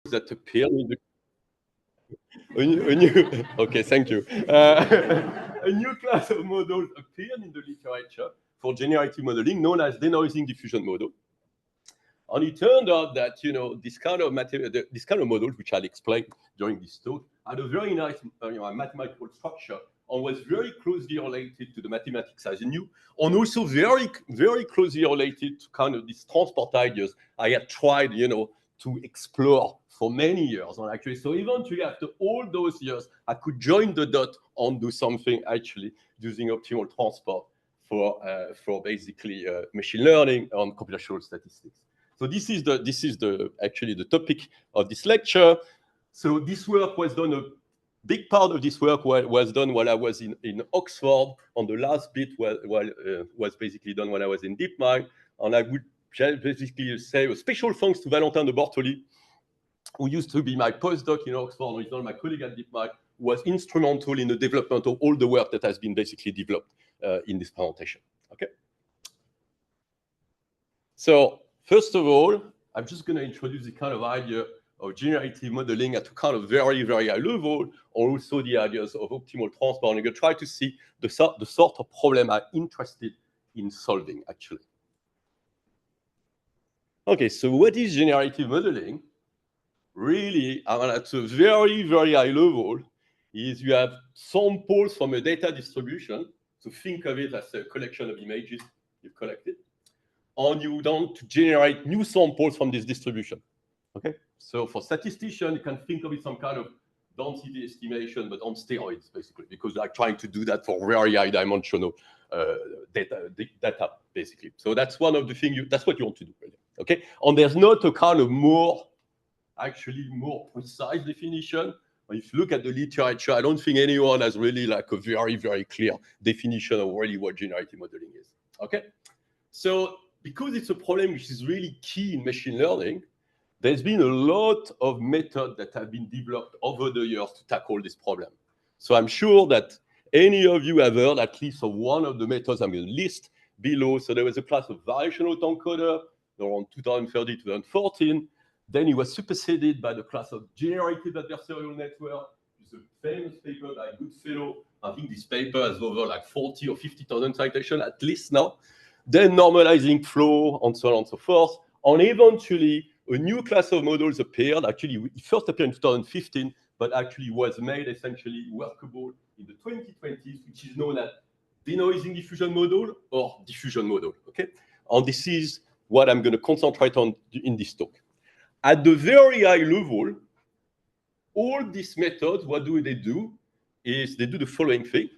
that appear in the okay, thank you. A new class of models appeared in the literature for generative modeling known as denoising diffusion model. And it turned out that this kind of models, which I'll explain during this talk, had a very nice mathematical structure and was very closely related to the mathematics as I knew, and also very, very closely related to kind of these transport ideas I had tried, to explore for many years. And actually, so eventually, after all those years, I could join the dot and do something actually using optimal transport for basically machine learning and computational statistics. So this is actually the topic of this lecture. So this work was done. A big part of this work was done while I was in Oxford, and the last bit was basically done when I was in DeepMind. And I would basically say a special thanks to Valentin de Bortoli, who used to be my postdoc in Oxford, and is now my colleague at DeepMind, who was instrumental in the development of all the work that has been basically developed in this presentation. Okay. So first of all, I'm just going to introduce the kind of idea of generative modeling at a kind of very, very high level, or also the ideas of optimal transport. I'm going to try to see the sort of problem I'm interested in solving, actually. Okay, so what is generative modeling? Really, at a very, very high level, is you have samples from a data distribution. So think of it as a collection of images you've collected. And you want to generate new samples from this distribution. Okay, so for statisticians, you can think of it some kind of density estimation, but on steroids, basically, because they're trying to do that for very high dimensional data, basically. So that's one of the things, that's what you want to do. Really. Okay, and there's not a kind of more precise definition. If you look at the literature, I don't think anyone has really like a very, very clear definition of really what generative modeling is. Okay, so because it's a problem which is really key in machine learning, there's been a lot of methods that have been developed over the years to tackle this problem. So I'm sure that any of you have heard at least of one of the methods I'm going to list below. So there was a class of variational autoencoder around 2013, 2014. Then it was superseded by the class of generative adversarial network. It's a famous paper by Goodfellow. I think this paper has over like 40 or 50,000 citations at least now. Then normalizing flow, and so on and so forth. And eventually, a new class of models appeared. Actually, it first appeared in 2015, but actually was made essentially workable in the 2020s, which is known as denoising diffusion model or diffusion model. Okay, and this is what I'm going to concentrate on in this talk. At the very high level, all these methods, what do? Is they do the following thing.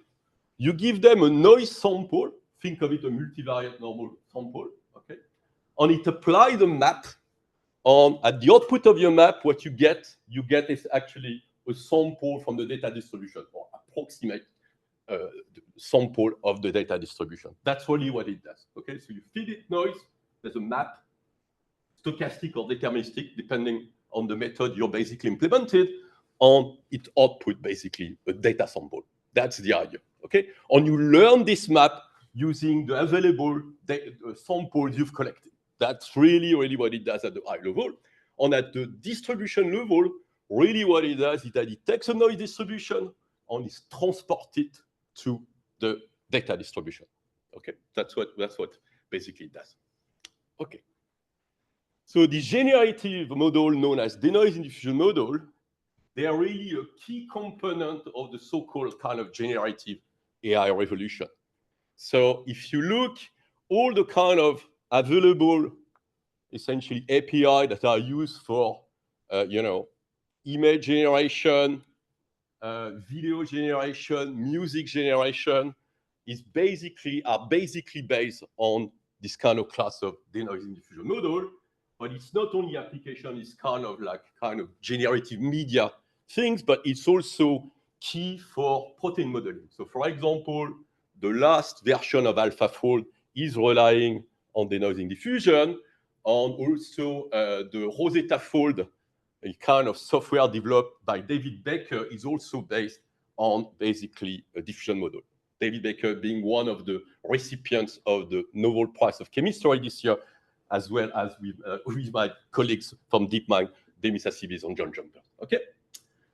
You give them a noise sample. Think of it a multivariate normal sample. Okay, and it applies a map. At the output of your map, what you get is actually a sample from the data distribution, or approximate sample of the data distribution. That's really what it does. Okay, so you feed it noise. There's a map, stochastic or deterministic, depending on the method you're basically implemented, and it output basically a data sample. That's the idea. Okay, and you learn this map using the available samples you've collected. That's really, really what it does at the high level. And at the distribution level, really what it does is that it takes a noise distribution and is transported to the data distribution. Okay, that's what basically it does. Okay. So the generative model known as denoising diffusion model, they are really a key component of the so-called kind of generative AI revolution. So if you look, all the kind of available, essentially API that are used for, image generation, video generation, music generation, are basically based on this kind of class of denoising diffusion model. But it's not only application; it's kind of generative media things, but it's also key for protein modeling. So, for example, the last version of AlphaFold is relying on denoising diffusion, and also the Rosetta Fold, a kind of software developed by David Baker, is also based on basically a diffusion model. David Baker being one of the recipients of the Nobel Prize of Chemistry this year, as well as with my colleagues from DeepMind Demis on John Jumper. Okay.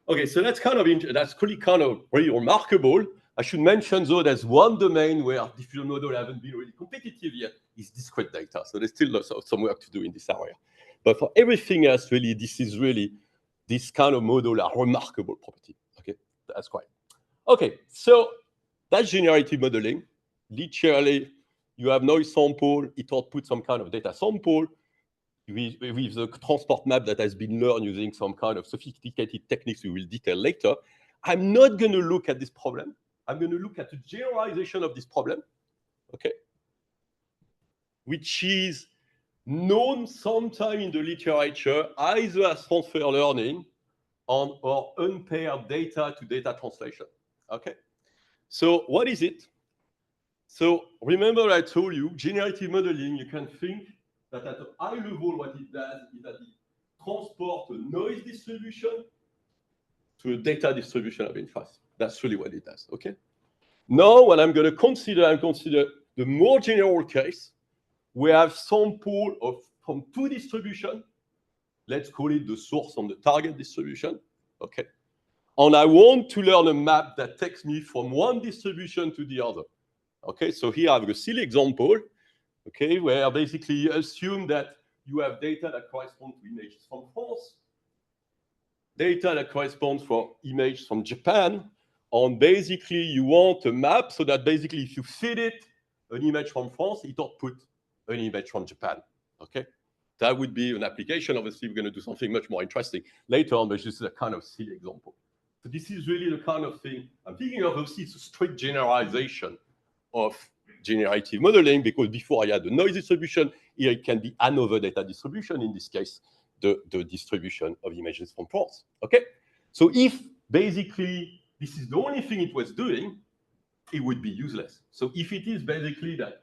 Okay, so that's really kind of really remarkable. I should mention though, there's one domain where diffusion models haven't been really competitive yet, is discrete data. So there's still some work to do in this area. But for everything else, really, this kind of model are remarkable property. Okay, that's great. Okay, so that's generative modeling. Literally, you have noise sample, it outputs some kind of data sample with the transport map that has been learned using some kind of sophisticated techniques we will detail later. I'm not going to look at this problem. I'm going to look at the generalization of this problem, okay, which is known sometime in the literature either as transfer learning or unpaired data to data translation, okay? So what is it? So remember I told you, generative modeling, you can think that at a high level what it does is that it transports a noise distribution to a data distribution of interest. That's really what it does, okay? Now what I'm going to consider, the more general case. We have sample from two distributions. Let's call it the source and the target distribution, okay? And I want to learn a map that takes me from one distribution to the other, okay? So here I have a silly example, okay, where basically you assume that you have data that correspond to images from France, data that corresponds for images from Japan, and basically you want a map so that basically if you feed it an image from France, it outputs an image from Japan, okay? That would be an application. Obviously, we're going to do something much more interesting later on, but this is a kind of silly example. So this is really the kind of thing I'm thinking of. Obviously, it's a strict generalization of generative modeling, because before I had the noise distribution, here it can be another data distribution, in this case, the distribution of images from France, okay? So if basically this is the only thing it was doing, it would be useless. So if it is basically that,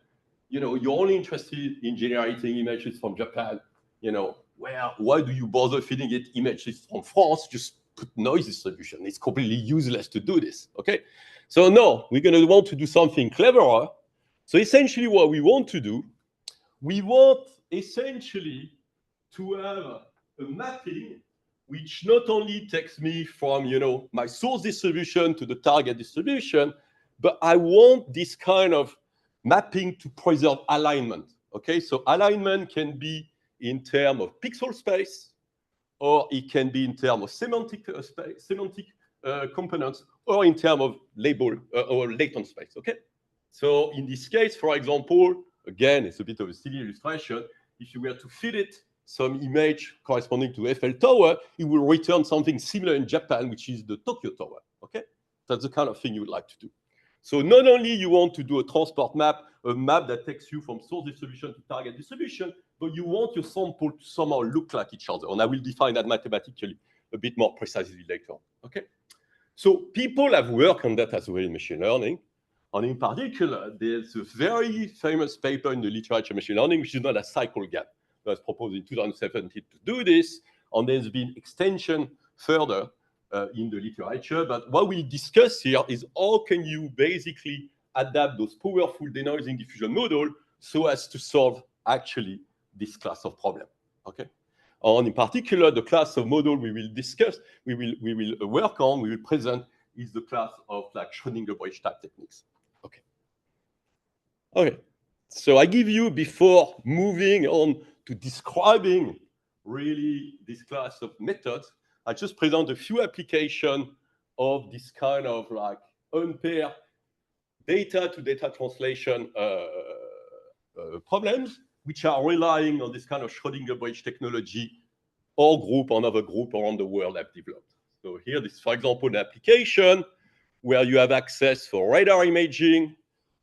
you know, you're only interested in generating images from Japan, you know, why do you bother feeding it images from France? Just put noise distribution. It's completely useless to do this, okay? So no, we're going to want to do something cleverer. So essentially what we want to do, we want essentially to have a mapping which not only takes me from, you know, my source distribution to the target distribution, but I want this kind of mapping to preserve alignment, okay? So alignment can be in terms of pixel space, or it can be in terms of semantic components, or in terms of label or latent space, okay? So in this case, for example, again, it's a bit of a silly illustration. If you were to feed it some image corresponding to Eiffel Tower, it will return something similar in Japan, which is the Tokyo Tower, okay? That's the kind of thing you would like to do. So not only you want to do a transport map, a map that takes you from source distribution to target distribution, but you want your sample to somehow look like each other. And I will define that mathematically a bit more precisely later on, okay? So people have worked on that as well in machine learning. And in particular, there's a very famous paper in the literature of machine learning, which is known as cycle gap. It was proposed in 2017 to do this. And there's been extension further in the literature. But what we discuss here is how can you basically adapt those powerful denoising diffusion model so as to solve actually this class of problem, okay? And in particular, the class of model we will discuss, we will work on, we will present is the class of like Schrödinger bridge type techniques, okay? Okay, so I give you, before moving on to describing really this class of methods, I just present a few applications of this kind of like unpaired data to data translation problems, which are relying on this kind of Schrödinger bridge technology or group, another group around the world have developed. So here, this is, for example, an application where you have access for radar imaging.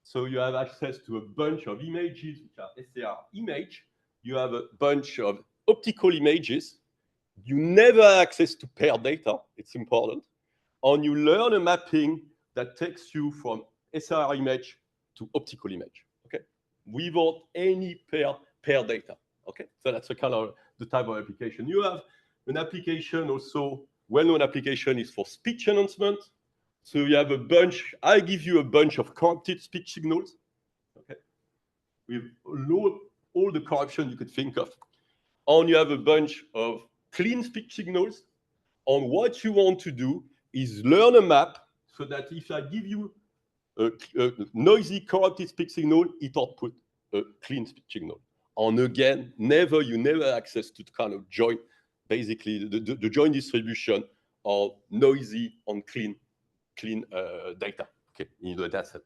So you have access to a bunch of images, which are SAR image. You have a bunch of optical images. You never have access to paired data. It's important. And you learn a mapping that takes you from SAR image to optical image, okay? Without any paired data, okay? So that's a kind of the type of application. You have an application also, well-known application is for speech enhancement. So you have a bunch, I give you a bunch of corrupted speech signals, okay? With all the corruption you could think of. And you have a bunch of clean speech signals. And what you want to do is learn a map so that if I give you a noisy, corrupted speech signal, it output a clean speech signal. And again, you never access to kind of joint, basically the joint distribution of noisy and clean data, okay, in the dataset.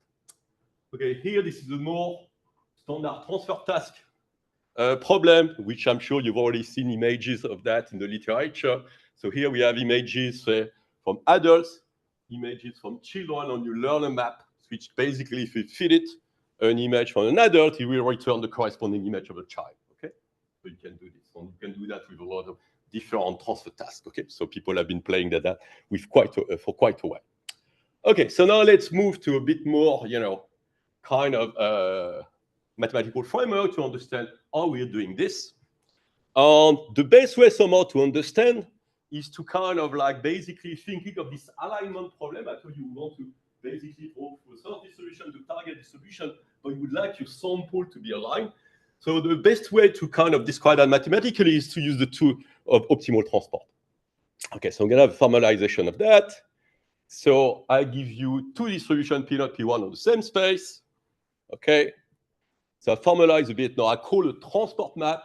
Okay, here this is a more standard transfer task problem, which I'm sure you've already seen images of that in the literature. So here we have images from adults, images from children, and you learn a map, which basically, if you feed it an image from an adult, it will return the corresponding image of a child. Okay, so you can do this, and you can do that with a lot of different transfer tasks. Okay, so people have been playing that with for quite a while. Okay, so now let's move to a bit more, kind of mathematical framework to understand how we're doing this. The best way somehow to understand is to kind of like basically thinking of this alignment problem. I told you want to basically go for a source distribution to target distribution, but you would like your sample to be aligned. So the best way to kind of describe that mathematically is to use the tool of optimal transport. Okay, so I'm going to have a formalization of that. So I give you two distribution P0, P1 on the same space. Okay, so I formalize a bit. Now I call a transport map.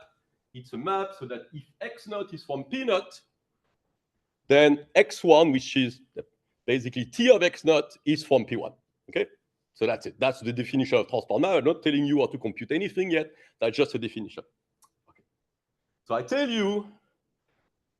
It's a map so that if X0 is from P0, then X1, which is basically T of X0, is from P1. Okay, so that's it. That's the definition of transport map. I'm not telling you how to compute anything yet. That's just a definition. Okay, so I tell you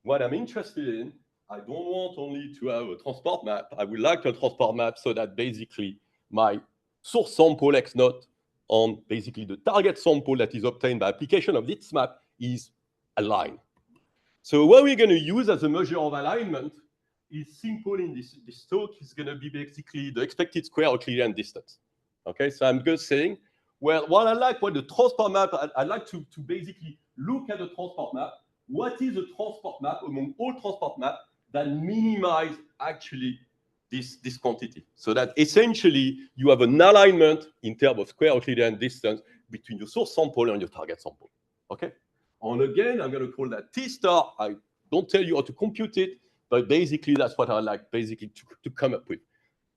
what I'm interested in. I don't want only to have a transport map. I would like a transport map so that basically my source sample X0 on basically the target sample that is obtained by application of this map is aligned. So what we're going to use as a measure of alignment is simple in this talk. Is going to be basically the expected square Euclidean distance. Okay, so I'm just saying, well, what the transport map, I like to basically look at the transport map. What is a transport map among all transport maps that minimize actually this quantity? So that essentially you have an alignment in terms of square Euclidean distance between your source sample and your target sample. Okay? And again, I'm going to call that T star. I don't tell you how to compute it, but basically that's what I like basically to come up with.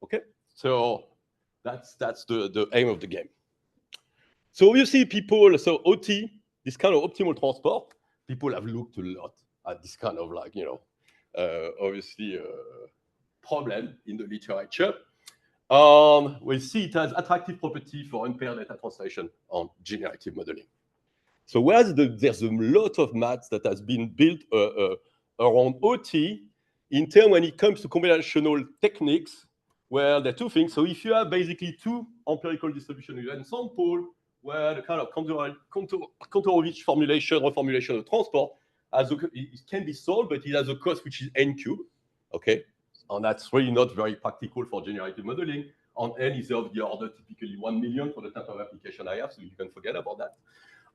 Okay? So that's the aim of the game. So obviously so OT, this kind of optimal transport, people have looked a lot at this kind of like, obviously problem in the literature. We see it has attractive property for unpaired data translation on generative modeling. So whereas there's a lot of maths that has been built around OT, in terms when it comes to combinational techniques, where there are two things. So if you have basically two empirical distribution and sample, where the kind of contour-rich reformulation of transport, it can be solved, but it has a cost which is n cubed. Okay, and that's really not very practical for generative modeling. And n is of the order typically 1 million for the type of application I have, so you can forget about that.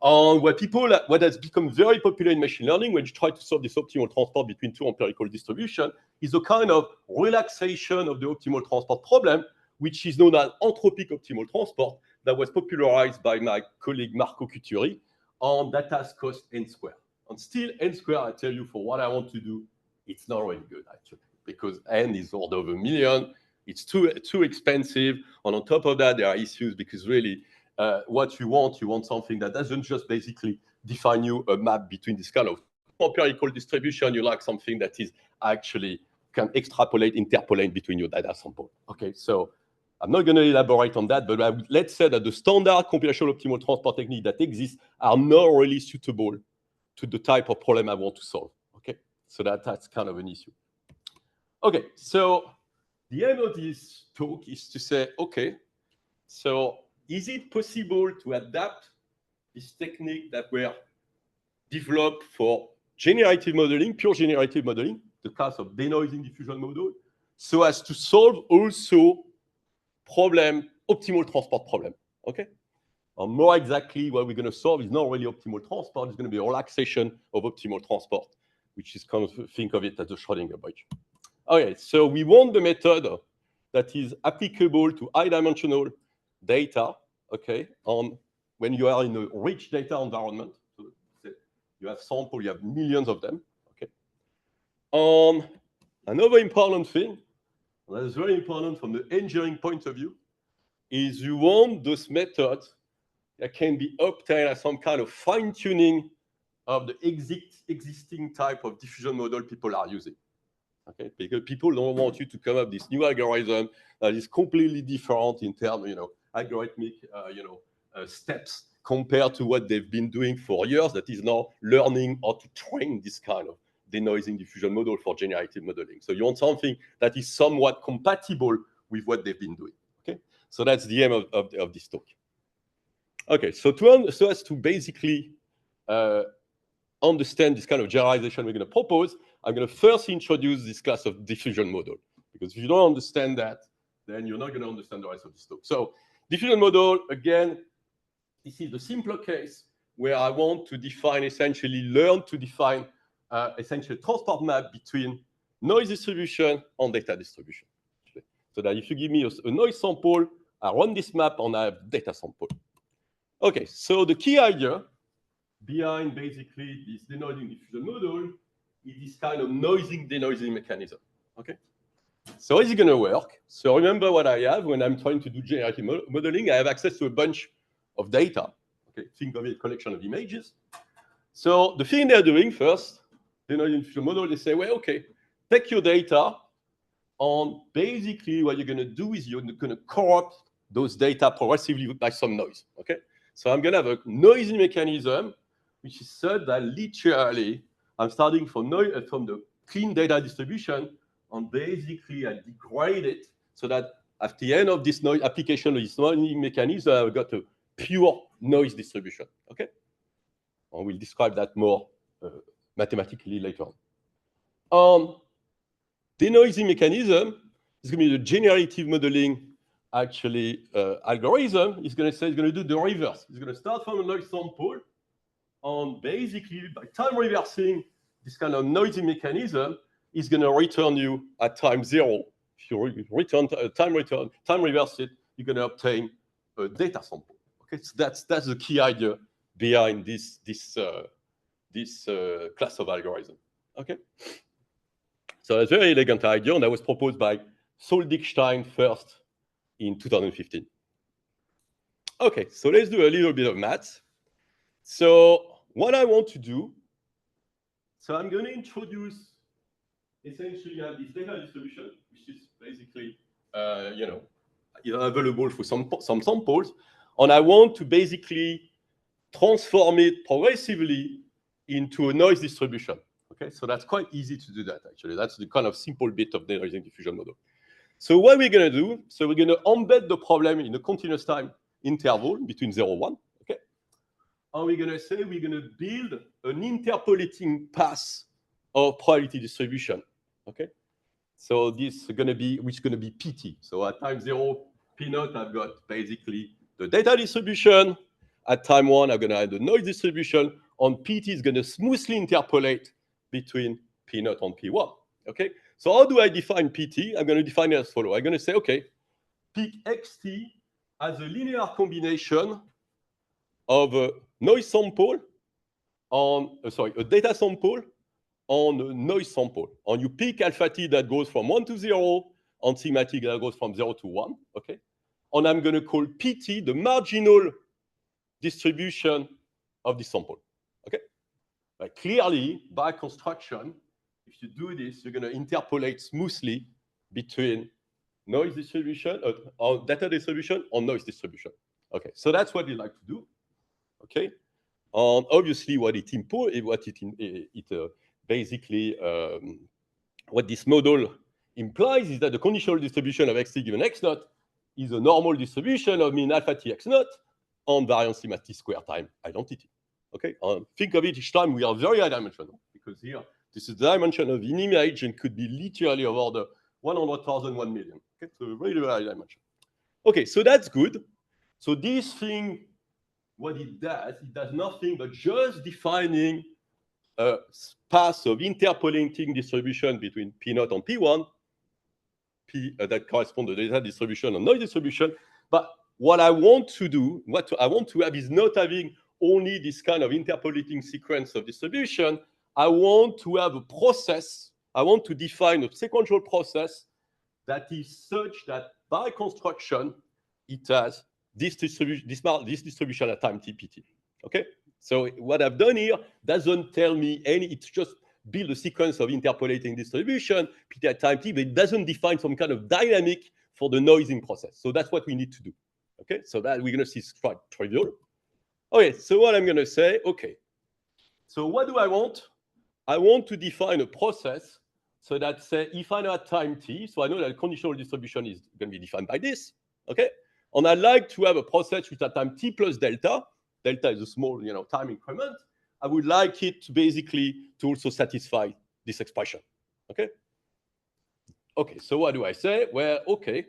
What has become very popular in machine learning when you try to solve this optimal transport between two empirical distributions is a kind of relaxation of the optimal transport problem, which is known as entropic optimal transport, that was popularized by my colleague Marco Cuturi, and that has cost n squared. And still n squared, I tell you, for what I want to do, it's not really good actually, because n is order of 1 million. It's too expensive, and on top of that, there are issues because really, what you want something that doesn't just basically define you a map between this kind of empirical distribution. You like something that is actually can interpolate between your data sample. Okay, so I'm not going to elaborate on that, but let's say that the standard computational optimal transport techniques that exist are not really suitable to the type of problem I want to solve. Okay, so that's kind of an issue. Okay, so the aim of this talk is to say, okay, so is it possible to adapt this technique that were developed for generative modeling, pure generative modeling, the class of denoising diffusion model, so as to solve also optimal transport problem, okay? And more exactly, what we're going to solve is not really optimal transport, it's going to be a relaxation of optimal transport, which is kind of, think of it as a Schrödinger bridge. Okay, so we want the method that is applicable to high-dimensional data, okay, when you are in a rich data environment. So you have sample, you have millions of them, okay. Another important thing, that is very important from the engineering point of view, is you want those methods that can be obtained as some kind of fine-tuning of the existing type of diffusion model people are using. Okay, because people don't want you to come up with this new algorithm that is completely different in terms, algorithmic, steps compared to what they've been doing for years. That is now learning how to train this kind of denoising diffusion model for generative modeling. So you want something that is somewhat compatible with what they've been doing. Okay, so that's the aim of this talk. Okay, so as to basically understand this kind of generalization we're going to propose, I'm going to first introduce this class of diffusion model, because if you don't understand that, then you're not going to understand the rest of this talk. So diffusion model, again, this is the simpler case where I want to define, learn to define essentially a transport map between noise distribution and data distribution. Okay. So that if you give me a noise sample, I run this map and I have data sample. Okay, so the key idea behind basically this denoising diffusion model is this kind of denoising mechanism. Okay, so how is it going to work? So remember what I have when I'm trying to do generative modeling. I have access to a bunch of data. Okay, think of it, a collection of images. So the thing they're doing first, denoising diffusion model, they say, well, okay, take your data, and basically what you're going to do is you're going to corrupt those data progressively by some noise. Okay, so I'm going to have a noisy mechanism which is such that literally I'm starting from the clean data distribution, and basically I degrade it so that at the end of this noise application of this noisy mechanism, I've got a pure noise distribution. Okay, and we'll describe that more mathematically later on. Denoising mechanism is going to be the generative modeling algorithm. It's going to do the reverse. It's going to start from a noise sample, and basically by time reversing this kind of noisy mechanism is going to return you at time 0. If you time reverse it, you're going to obtain a data sample. Okay, so that's the key idea behind this class of algorithm. Okay, so that's a very elegant idea, and that was proposed by Soldigstein first in 2015. Okay, so let's do a little bit of math. So what I want to do, so I'm going to introduce essentially this data distribution, which is basically available for some samples, and I want to basically transform it progressively into a noise distribution. Okay, so that's quite easy to do that, actually. That's the kind of simple bit of the denoising diffusion model. So what we're going to do, so we're going to embed the problem in a continuous time interval between 0 and 1. Okay, and we're going to say we're going to build an interpolating path of probability distribution. Okay, so this is going to be, which is going to be PT. So at time 0, P0, I've got basically the data distribution. At time 1, I'm going to have the noise distribution, and PT is going to smoothly interpolate between P0 and P1. Okay, so how do I define PT? I'm going to define it as follows. I'm going to say, okay, pick XT as a linear combination of a noise sample on, a data sample on a noise sample. And you pick alpha t that goes from 1 to 0, and sigma t that goes from 0 to 1. Okay, and I'm going to call PT the marginal distribution of this sample. Okay, but clearly by construction, if you do this, you're going to interpolate smoothly between noise distribution, or data distribution, or noise distribution. Okay, so that's what we like to do. Okay, and obviously what what this model implies is that the conditional distribution of xt given x0 is a normal distribution of mean alpha t x0 on variance sigma t square time identity. Okay, think of it each time we are very high dimensional, because here this is the dimension of an image and could be literally of order 100,000, 1 million. Okay, so very, very high dimension. Okay, so that's good. So this thing, what it does nothing but just defining a path of interpolating distribution between P0 and P1, that correspond to data distribution and noise distribution. But what I want to do, what I want to have is not having only this kind of interpolating sequence of distribution. I want to have a process I want to define a sequential process that is such that by construction, it has this distribution at time tpt. Okay? So what I've done here doesn't tell me it's just build a sequence of interpolating distribution, pt at time t, but it doesn't define some kind of dynamic for the noising process. So that's what we need to do. Okay? So that we're going to see is quite trivial. Okay, so what I'm going to say, okay. So what do I want? I want to define a process so that, say, if I know at time t, so I know that conditional distribution is going to be defined by this, okay? And I'd like to have a process which at time t plus delta is a small, time increment. I would like it to basically to also satisfy this expression, okay? Okay, so what do I say? Well, okay,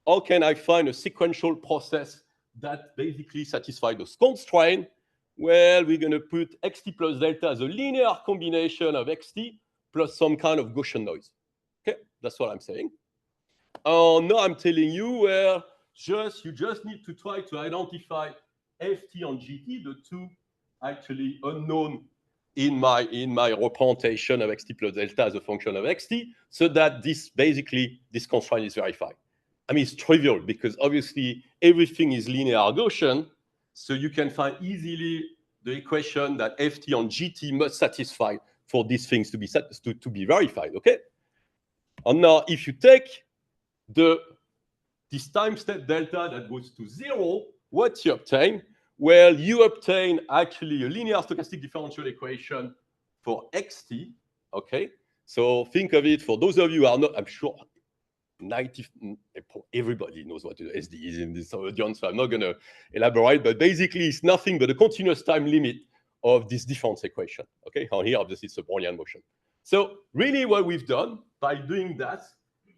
how can I find a sequential process that basically satisfies those constraints? Well, we're going to put xt plus delta as a linear combination of xt plus some kind of Gaussian noise. Okay, that's what I'm saying. Now I'm telling you, well, you just need to try to identify ft and gt, the two actually unknown in my representation of xt plus delta as a function of xt, so that this constraint is verified. I mean, it's trivial because obviously everything is linear Gaussian, so you can find easily the equation that ft and gt must satisfy for these things to be verified. Okay. And now, if you take this time step delta that goes to 0, what you obtain? Well, you obtain actually a linear stochastic differential equation for xt. Okay. So think of it, for those of you who are not, I'm sure everybody knows what SD is in this audience, so I'm not going to elaborate, but basically it's nothing but a continuous time limit of this difference equation. Okay, and here obviously it's a Brownian motion. So really what we've done by doing that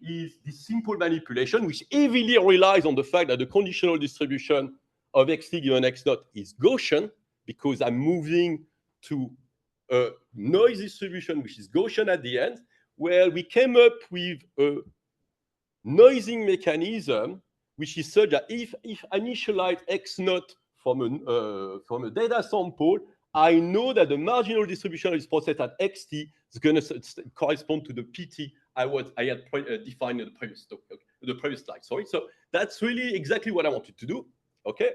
is this simple manipulation, which heavily relies on the fact that the conditional distribution of xt given x naught is Gaussian, because I'm moving to a noise distribution which is Gaussian at the end. Well, we came up with a noising mechanism, which is such that if I initialize x naught from a data sample, I know that the marginal distribution of this process at xt is going to correspond to the pt I had defined in the previous slide. Sorry. So that's really exactly what I wanted to do. Okay.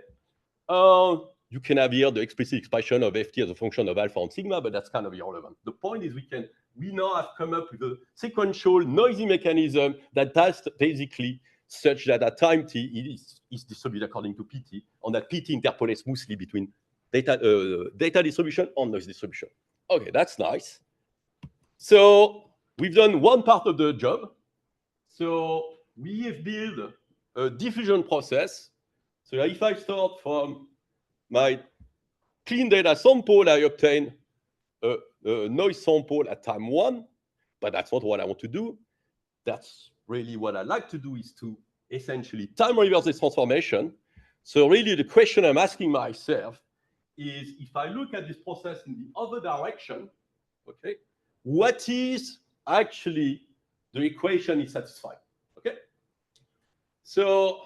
You can have here the explicit expression of ft as a function of alpha and sigma, but that's kind of irrelevant. The point is we now have come up with a sequential noisy mechanism that does basically such that at time t is distributed according to pt, and that pt interpolates smoothly between data distribution and noise distribution. Okay, that's nice. So we've done one part of the job. So we have built a diffusion process. So if I start from my clean data sample, I obtain a noise sample at time 1, but that's not what I want to do. That's really what I like to do, is to essentially time reverse this transformation. So really the question I'm asking myself is, if I look at this process in the other direction, okay, what is actually the equation is satisfied? Okay. So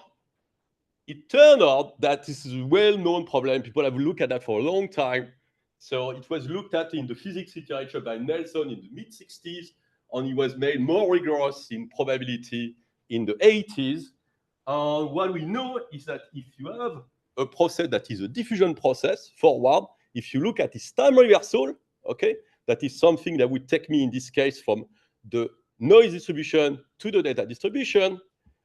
it turned out that this is a well-known problem. People have looked at that for a long time. So it was looked at in the physics literature by Nelson in the mid-60s, and it was made more rigorous in probability in the 80s. What we know is that if you have a process that is a diffusion process forward, if you look at its time reversal, okay, that is something that would take me in this case from the noise distribution to the data distribution,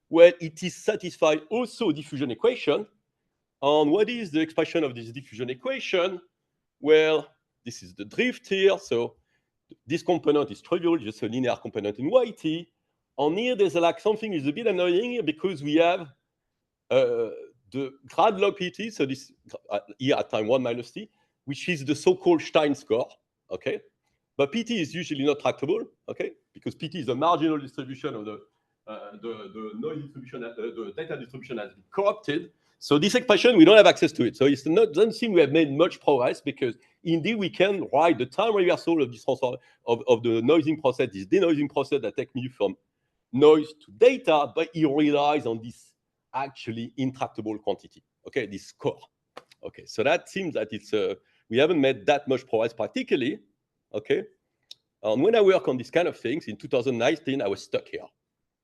well, it is satisfied also diffusion equation. And what is the expression of this diffusion equation? Well, this is the drift here. So this component is trivial, just a linear component in yt. And here there's like something is a bit annoying because we have the grad log pt, so this here at time 1 minus t, which is the so-called Stein score, okay? But pt is usually not tractable, okay? Because pt is the marginal distribution of the noise distribution, the data distribution has been corrupted. So this expression, we don't have access to it. So it doesn't seem we have made much progress, because indeed we can write the time reversal of this transfer of the noising process, this denoising process that takes me from noise to data, but it relies on this actually intractable quantity, okay, this score. Okay, so that seems that it's we haven't made that much progress practically, okay. And when I work on these kind of things in 2019, I was stuck here.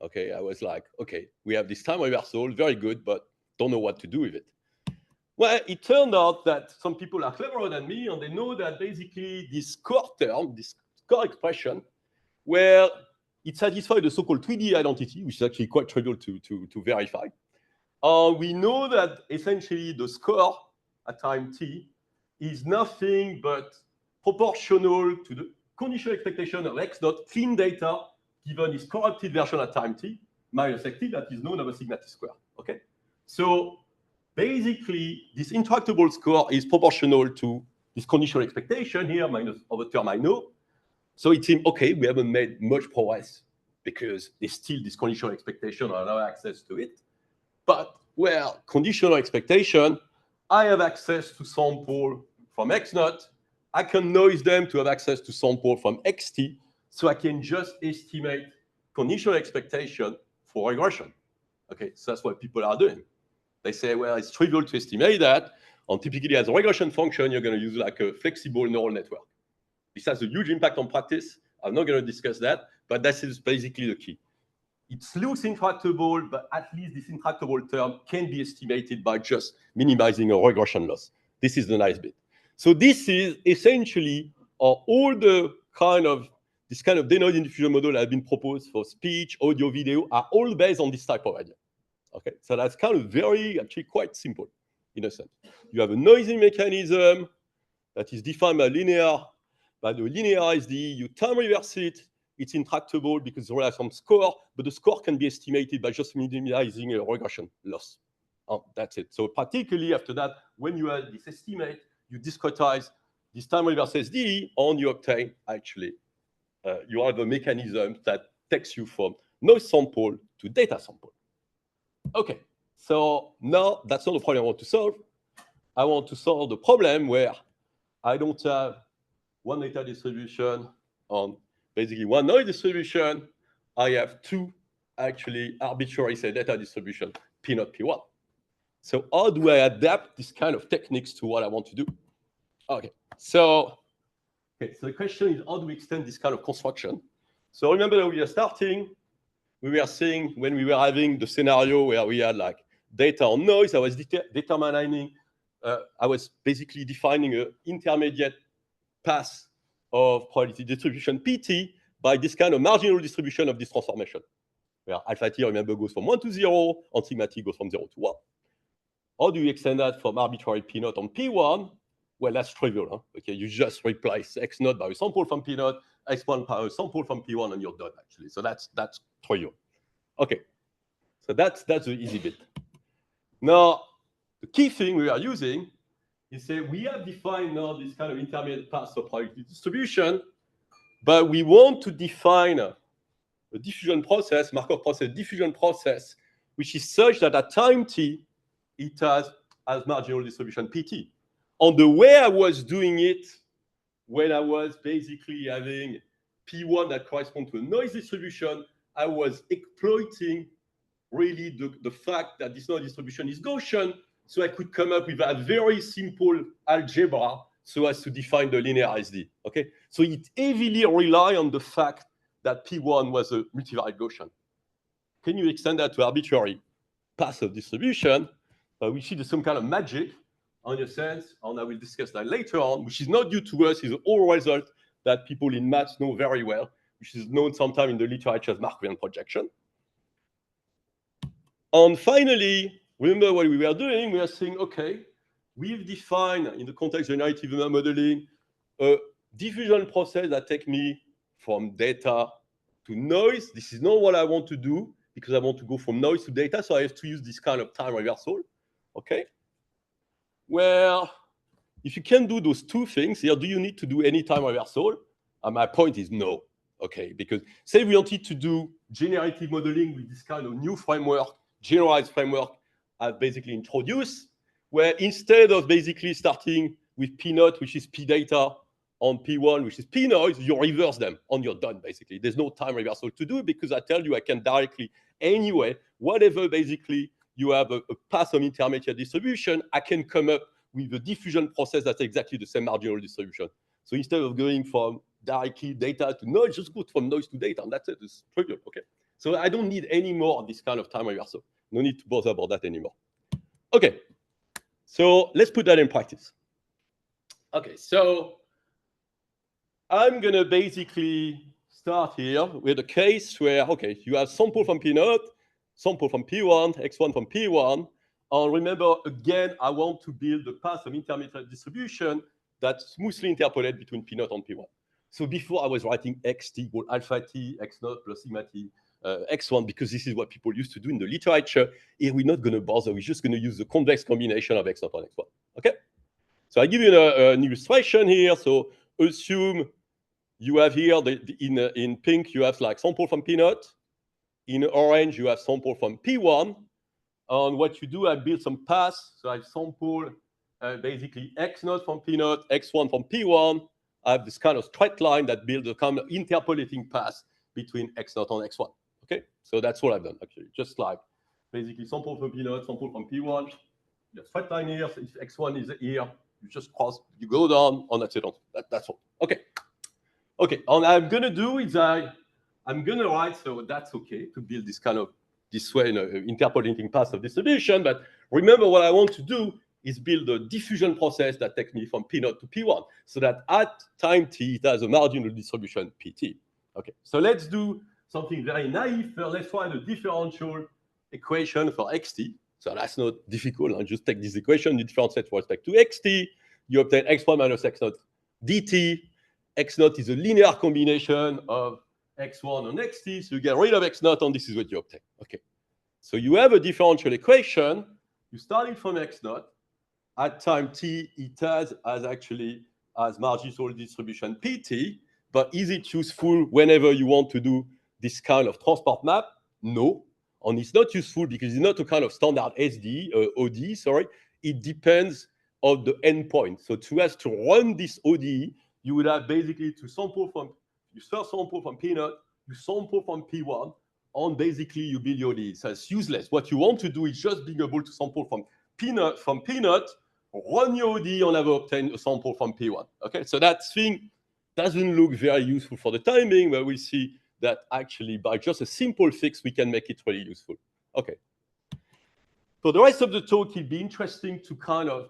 Okay, I was like, okay, we have this time reversal, very good, but don't know what to do with it. Well, it turned out that some people are cleverer than me, and they know that basically this core term, this core expression, where it satisfies the so-called 3D identity, which is actually quite trivial to verify. We know that essentially the score at time t is nothing but proportional to the conditional expectation of x dot clean data given its corrupted version at time t minus xt that is known over sigma t squared. Okay, so basically this intractable score is proportional to this conditional expectation here minus of a term I know. So it seems okay, we haven't made much progress because there's still this conditional expectation and I have access to it. But well, conditional expectation, I have access to sample from x naught. I can noise them to have access to sample from xt, so I can just estimate conditional expectation for regression. Okay, so that's what people are doing. They say, well, it's trivial to estimate that, and typically as a regression function, you're going to use like a flexible neural network. This has a huge impact on practice. I'm not going to discuss that, but that is basically the key. It looks intractable, but at least this intractable term can be estimated by just minimizing a regression loss. This is the nice bit. So this is essentially all the this kind of denoising diffusion model that have been proposed for speech, audio, video are all based on this type of idea. Okay, so that's kind of actually quite simple in a sense. You have a noisy mechanism that is defined by the linear SD, you time reverse it, it's intractable because there are some score, but the score can be estimated by just minimizing a regression loss. That's it. So particularly after that, when you have this estimate, you discretize this time reverse SD, and you obtain actually, you have a mechanism that takes you from noise sample to data sample. Okay, so now that's not the problem I want to solve. I want to solve the problem where I don't have one data distribution on basically one noise distribution. I have two actually arbitrary say data distribution, P0, P1. So how do I adapt this kind of techniques to what I want to do? Okay, so the question is, how do we extend this kind of construction? So remember that we are starting, we were saying when we were having the scenario where we had like data on noise, I was determining, I was basically defining an intermediate path of probability distribution PT by this kind of marginal distribution of this transformation, where alpha t, remember, goes from 1 to 0, and sigma t goes from 0 to 1. How do you extend that from arbitrary P0 on P1? Well, that's trivial. Huh? Okay, you just replace x0 by a sample from P0, x1 by a sample from P1, and you're done, actually. So that's trivial. Okay, so that's the easy bit. Now, the key thing we are using is say we have defined now this kind of intermediate path of probability distribution, but we want to define a diffusion process, Markov process, diffusion process, which is such that at time t, it has marginal distribution PT. On the way I was doing it, when I was basically having P1 that corresponds to a noise distribution, I was exploiting really the fact that this noise distribution is Gaussian, so I could come up with a very simple algebra so as to define the linear SD. Okay, so it heavily relies on the fact that P1 was a multivariate Gaussian. Can you extend that to arbitrary path of distribution? We see some kind of magic in a sense, and I will discuss that later on, which is not due to us, is all result that people in maths know very well, which is known sometime in the literature as Markovian projection. And finally, remember what we were doing? We are saying, okay, we've defined in the context of generative modeling a diffusion process that takes me from data to noise. This is not what I want to do because I want to go from noise to data, so I have to use this kind of time reversal. Okay. Well, if you can do those two things here, do you need to do any time reversal? And my point is no. Okay, because say we wanted to do generative modeling with this kind of new framework, generalized framework I've basically introduced, where instead of basically starting with P0, which is P data, on P1, which is P noise, you reverse them and you're done, basically. There's no time reversal to do because I tell you I can directly, anyway, whatever basically you have a path of intermediate distribution, I can come up with a diffusion process that's exactly the same marginal distribution. So instead of going from directly data to noise, just go from noise to data, and that's it. It's trivial, okay? So I don't need any more of this kind of time reversal. No need to bother about that anymore. Okay, so let's put that in practice. Okay, so I'm gonna basically start here with a case where, okay, you have sample from P0, sample from P1, X1 from P1, and remember, again, I want to build a path of intermediate distribution that smoothly interpolates between P0 and P1. So before I was writing xt equal alpha t, x0 plus sigma t, x1, because this is what people used to do in the literature. Here we're not gonna bother, we're just gonna use the convex combination of x0 and x1, okay? So I give you an illustration here. So assume you have here, in pink, you have like sample from P0. In orange, you have sample from P1. And what you do, I build some paths. So I sample basically x0 from P0, x1 from P1. I have this kind of straight line that builds a kind of interpolating path between x0 and x1. Okay, so that's what I've done actually. Just like basically sample from P0, sample from P1. The straight line here. So if x1 is here, you just cross, you go down, and that's it. That's all. Okay. Okay, and I'm gonna do is I'm gonna write, so that's okay to build this kind of this way, interpolating path of distribution. But remember, what I want to do is build a diffusion process that takes me from P0 to P1, so that at time t it has a marginal distribution pt. Okay, so let's do something very naive. Let's find a differential equation for xt. So that's not difficult. I just take this equation, you differentiate with respect to xt, you obtain x1 minus x0 dt. X0 is a linear combination of x1 and xt, so you get rid of x0, and this is what you obtain. Okay, so you have a differential equation. You starting from x0. At time t, it has actually as marginal distribution pt, but is it useful whenever you want to do this kind of transport map? No, and it's not useful because it's not a kind of standard SD, ODE, sorry. It depends on the endpoint. So to have to run this ODE, you would have basically to sample from, you first sample from P0, you sample from P1, and basically you build your ODE. So it's useless. What you want to do is just being able to sample from P0, run your ODE, and have obtained a sample from P1. Okay, so that thing doesn't look very useful for the timing, but we see that actually by just a simple fix, we can make it really useful. Okay. For the rest of the talk, it'd be interesting to kind of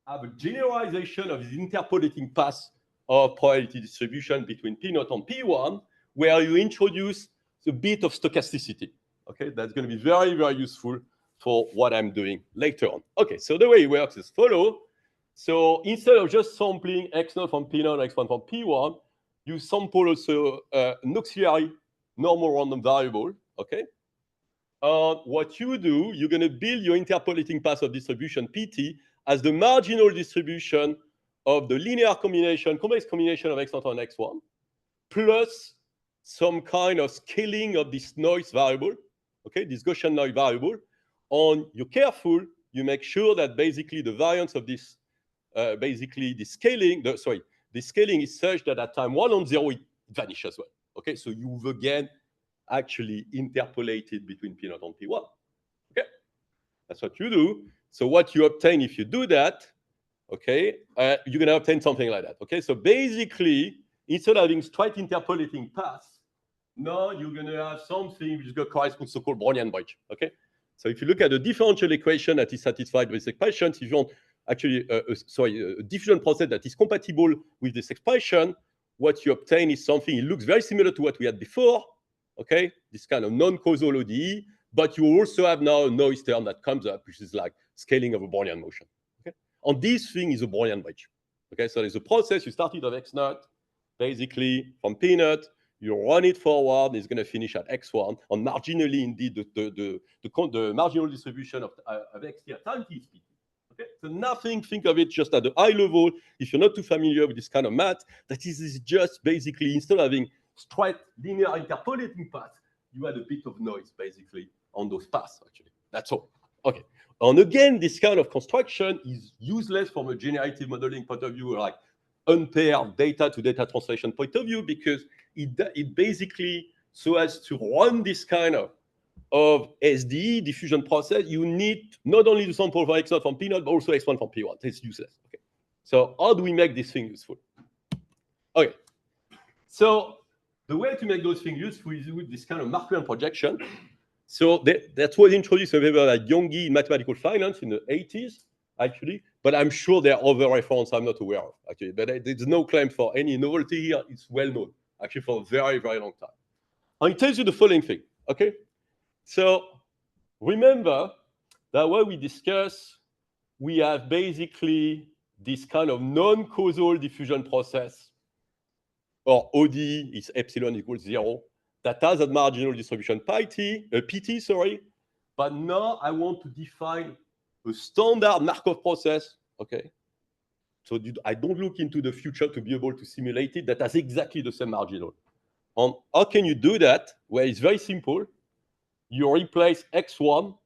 have a generalization of the interpolating path of probability distribution between P0 and P1, where you introduce a bit of stochasticity. Okay, that's going to be very, very useful for what I'm doing later on. Okay, so the way it works is follow. So instead of just sampling x0 from P0, x1 from P1, you sample also an auxiliary normal random variable. Okay. What you do, you're going to build your interpolating path of distribution pt as the marginal distribution of the linear combination, convex combination of x0 and x1, plus some kind of scaling of this noise variable, okay, this Gaussian noise variable. And you're careful, you make sure that basically the variance of this, basically the scaling, the scaling is such that at time 1 and 0, it vanishes as well. Okay, so you've again actually interpolated between P0 and P1. Okay, that's what you do. So what you obtain if you do that, okay, you're going to obtain something like that. Okay, so basically, instead of having straight interpolating paths, now you're going to have something which is going to correspond to so-called Brownian bridge. Okay, so if you look at the differential equation that is satisfied with this expression, if you want actually, a diffusion process that is compatible with this expression, what you obtain is something, it looks very similar to what we had before. Okay, this kind of non-causal ODE, but you also have now a noise term that comes up, which is like scaling of a Brownian motion. Okay, and this thing is a Brownian bridge. Okay, so there's a process, you started at x0, basically from P0, you run it forward, it's going to finish at x1, and marginally, indeed, the marginal distribution of x here time t is pt. Okay, so nothing, think of it just at the high level. If you're not too familiar with this kind of math, that is just basically, instead of having straight linear interpolating paths, you had a bit of noise basically on those paths actually. That's all. Okay. And again, this kind of construction is useless from a generative modeling point of view, like unpaired data to data translation point of view, because it basically, so as to run this kind of SDE diffusion process, you need not only to sample for x0 from P0, but also x1 from P1. It's useless. Okay. So how do we make this thing useful? Okay. So the way to make those things useful is with this kind of Markovian projection. So that was introduced a paper by Yonggi in mathematical finance in the 80s, actually. But I'm sure there are other references I'm not aware of, actually. But there's no claim for any novelty here. It's well known, actually, for a very, very long time. And it tells you the following thing, okay? So remember that when we discuss, we have basically this kind of non-causal diffusion process, or OD is epsilon equals 0, that has a marginal distribution PT, sorry. But now I want to define a standard Markov process, okay? So I don't look into the future to be able to simulate it that has exactly the same marginal. And how can you do that? Well, it's very simple. You replace x1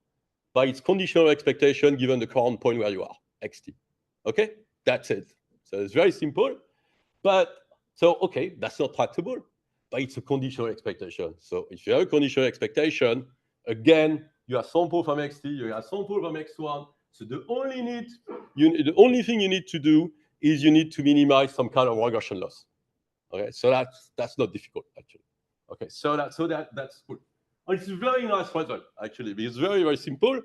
by its conditional expectation given the current point where you are, xt. Okay? That's it. So it's very simple. But, so, okay, that's not tractable, but it's a conditional expectation. So if you have a conditional expectation, again, you have sample from xt, you have sample from x1. So the only thing you need to do is you need to minimize some kind of regression loss. Okay, so that's not difficult, actually. Okay, so that's cool. And it's a very nice result, actually, because it's very, very simple.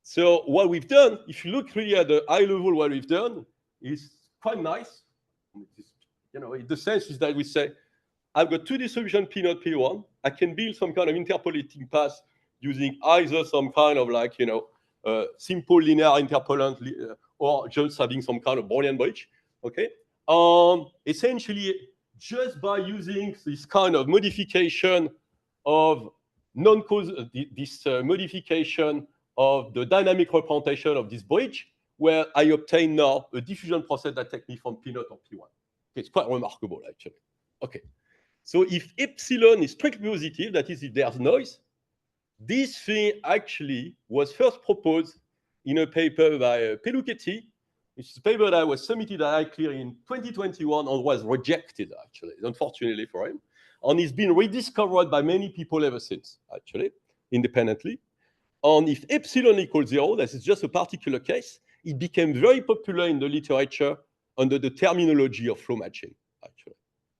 So what we've done, if you look really at the high level, what we've done is quite nice. The sense is that we say, I've got two distribution P0, P1. I can build some kind of interpolating path using either some kind of simple linear interpolant or just having some kind of Boolean bridge. Okay. Essentially, just by using this kind of modification of modification of the dynamic representation of this bridge, where I obtain now a diffusion process that takes me from P0 or P1. Okay, it's quite remarkable, actually. Okay. So if epsilon is strictly positive, that is, if there's noise, this thing actually was first proposed in a paper by Pelluchetti, which is a paper that was submitted at ICLR in 2021 and was rejected, actually, unfortunately for him. And it's been rediscovered by many people ever since, actually, independently. And if epsilon equals 0, this is just a particular case, it became very popular in the literature under the terminology of flow matching, actually.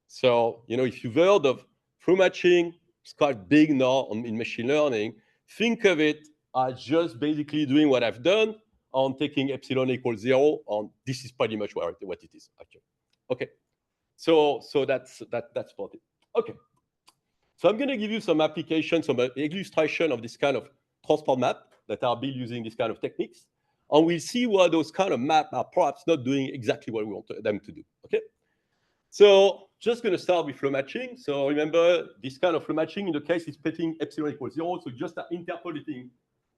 So, if you've heard of flow matching, it's quite big now in machine learning. Think of it as just basically doing what I've done on taking epsilon equals 0, and this is pretty much what it is, actually. Okay, so that's about it. Okay, so I'm going to give you some applications, some illustration of this kind of transport map that are built using this kind of techniques, and we'll see why those kind of maps are perhaps not doing exactly what we want them to do. Okay. So just going to start with flow matching. So remember, this kind of flow matching, in the case, is splitting epsilon equals 0. So just interpolating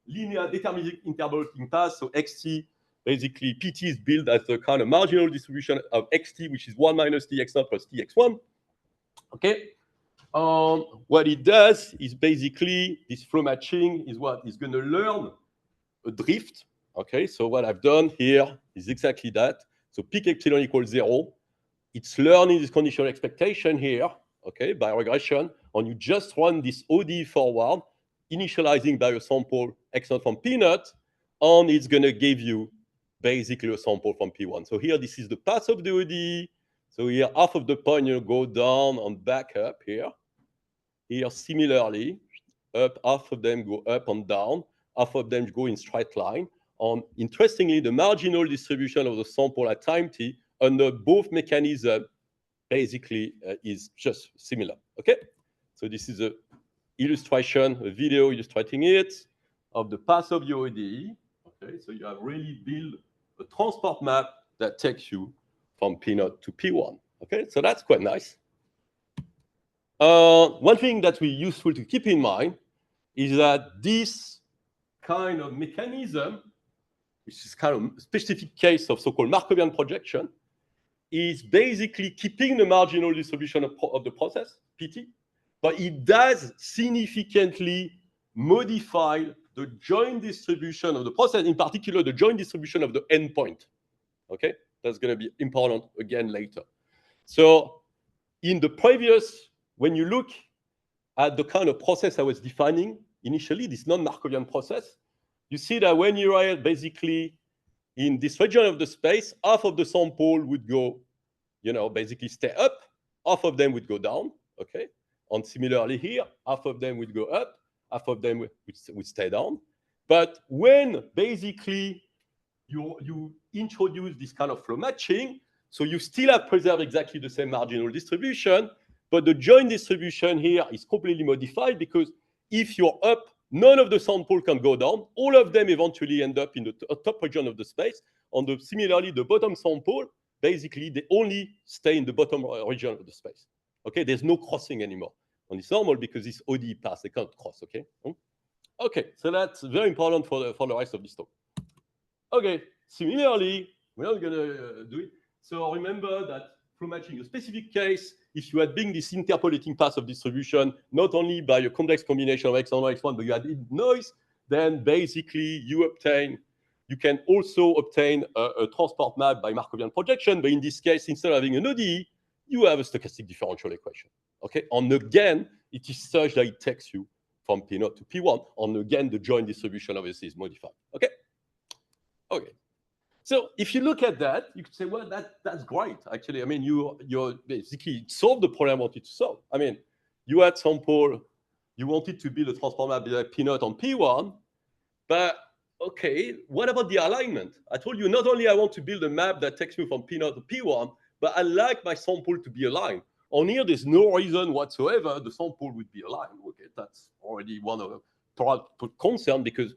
linear deterministic interpolating path. So xt, basically, pt is built as a kind of marginal distribution of xt, which is 1 minus tx0 plus tx1. Okay. What it does is basically, this flow matching is what is going to learn a drift. Okay. So what I've done here is exactly that. So pick epsilon equals 0. It's learning this conditional expectation here, okay, by regression, and you just run this OD forward, initializing by a sample x0 from P0, and it's going to give you basically a sample from P1. So here, this is the path of the OD. So here, half of the point, go down and back up here. Here, similarly, up, half of them go up and down, half of them go in straight line. And interestingly, the marginal distribution of the sample at time t under both mechanisms basically is just similar, okay? So this is a illustration, a video illustrating it of the path of your ODE, okay? So you have really built a transport map that takes you from P0 to P1, okay? So that's quite nice. One thing that we useful to keep in mind is that this kind of mechanism, which is kind of a specific case of so-called Markovian projection, is basically keeping the marginal distribution of the process, PT, but it does significantly modify the joint distribution of the process, in particular, the joint distribution of the endpoint. Okay, that's going to be important again later. So in the previous, when you look at the kind of process I was defining initially, this non-Markovian process, you see that when you are basically in this region of the space, half of the sample would go, basically stay up, half of them would go down, okay? And similarly here, half of them would go up, half of them would stay down. But when basically you introduce this kind of flow matching, so you still have preserved exactly the same marginal distribution, but the joint distribution here is completely modified because if you're up, none of the sample can go down. All of them eventually end up in the top region of the space. Similarly, the bottom sample, basically, they only stay in the bottom region of the space. Okay, there's no crossing anymore. And it's normal because this ODE pass, they can't cross, okay? Okay, so that's very important for the rest of this talk. Okay, similarly, we're not gonna do it. So remember that flow matching, a specific case, if you had been this interpolating path of distribution, not only by a complex combination of x1 or x1, but you had noise, then basically you can also obtain a transport map by Markovian projection. But in this case, instead of having an ODE, you have a stochastic differential equation. Okay, and again, it is such that it takes you from P0 to P1. And again, the joint distribution obviously is modified. Okay. Okay. So if you look at that, you could say, well, that's great. Actually, I mean, you basically solved the problem you wanted to solve. I mean, you had sample, you wanted to build a transform map like P0 on P1, but okay, what about the alignment? I told you not only I want to build a map that takes me from P0 to P1, but I like my sample to be aligned. On here, there's no reason whatsoever the sample would be aligned. Okay, that's already one of the concern because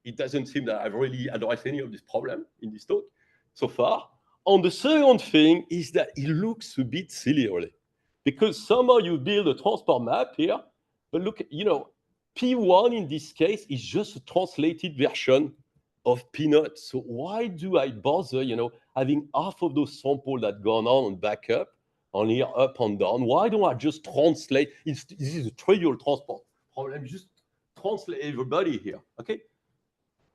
it doesn't seem that I've really addressed any of this problem in this talk so far. And the second thing is that it looks a bit silly, really, because somehow you build a transport map here, but look, P1 in this case is just a translated version of P0. So why do I bother, having half of those samples that gone on and back up, on here up and down? Why don't I just translate? This is a trivial transport problem. Just translate everybody here, okay?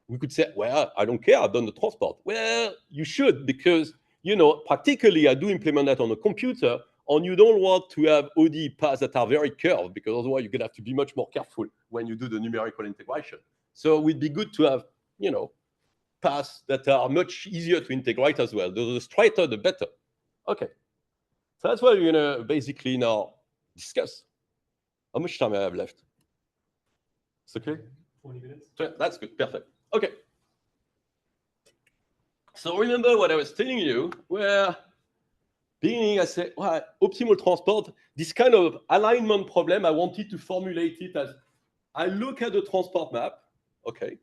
We could say, well, I don't care, I've done the transport. Well, you should, because, practically I do implement that on a computer, and you don't want to have ODE paths that are very curved, because otherwise you're going to have to be much more careful when you do the numerical integration. So it would be good to have, paths that are much easier to integrate as well. The straighter, the better. Okay. So that's what we're going to basically now discuss. How much time I have left? It's okay? 20 minutes. That's good. Perfect. Okay. So remember what I was telling you, where beginning I said, well, optimal transport, this kind of alignment problem, I wanted to formulate it as, I look at the transport map, okay,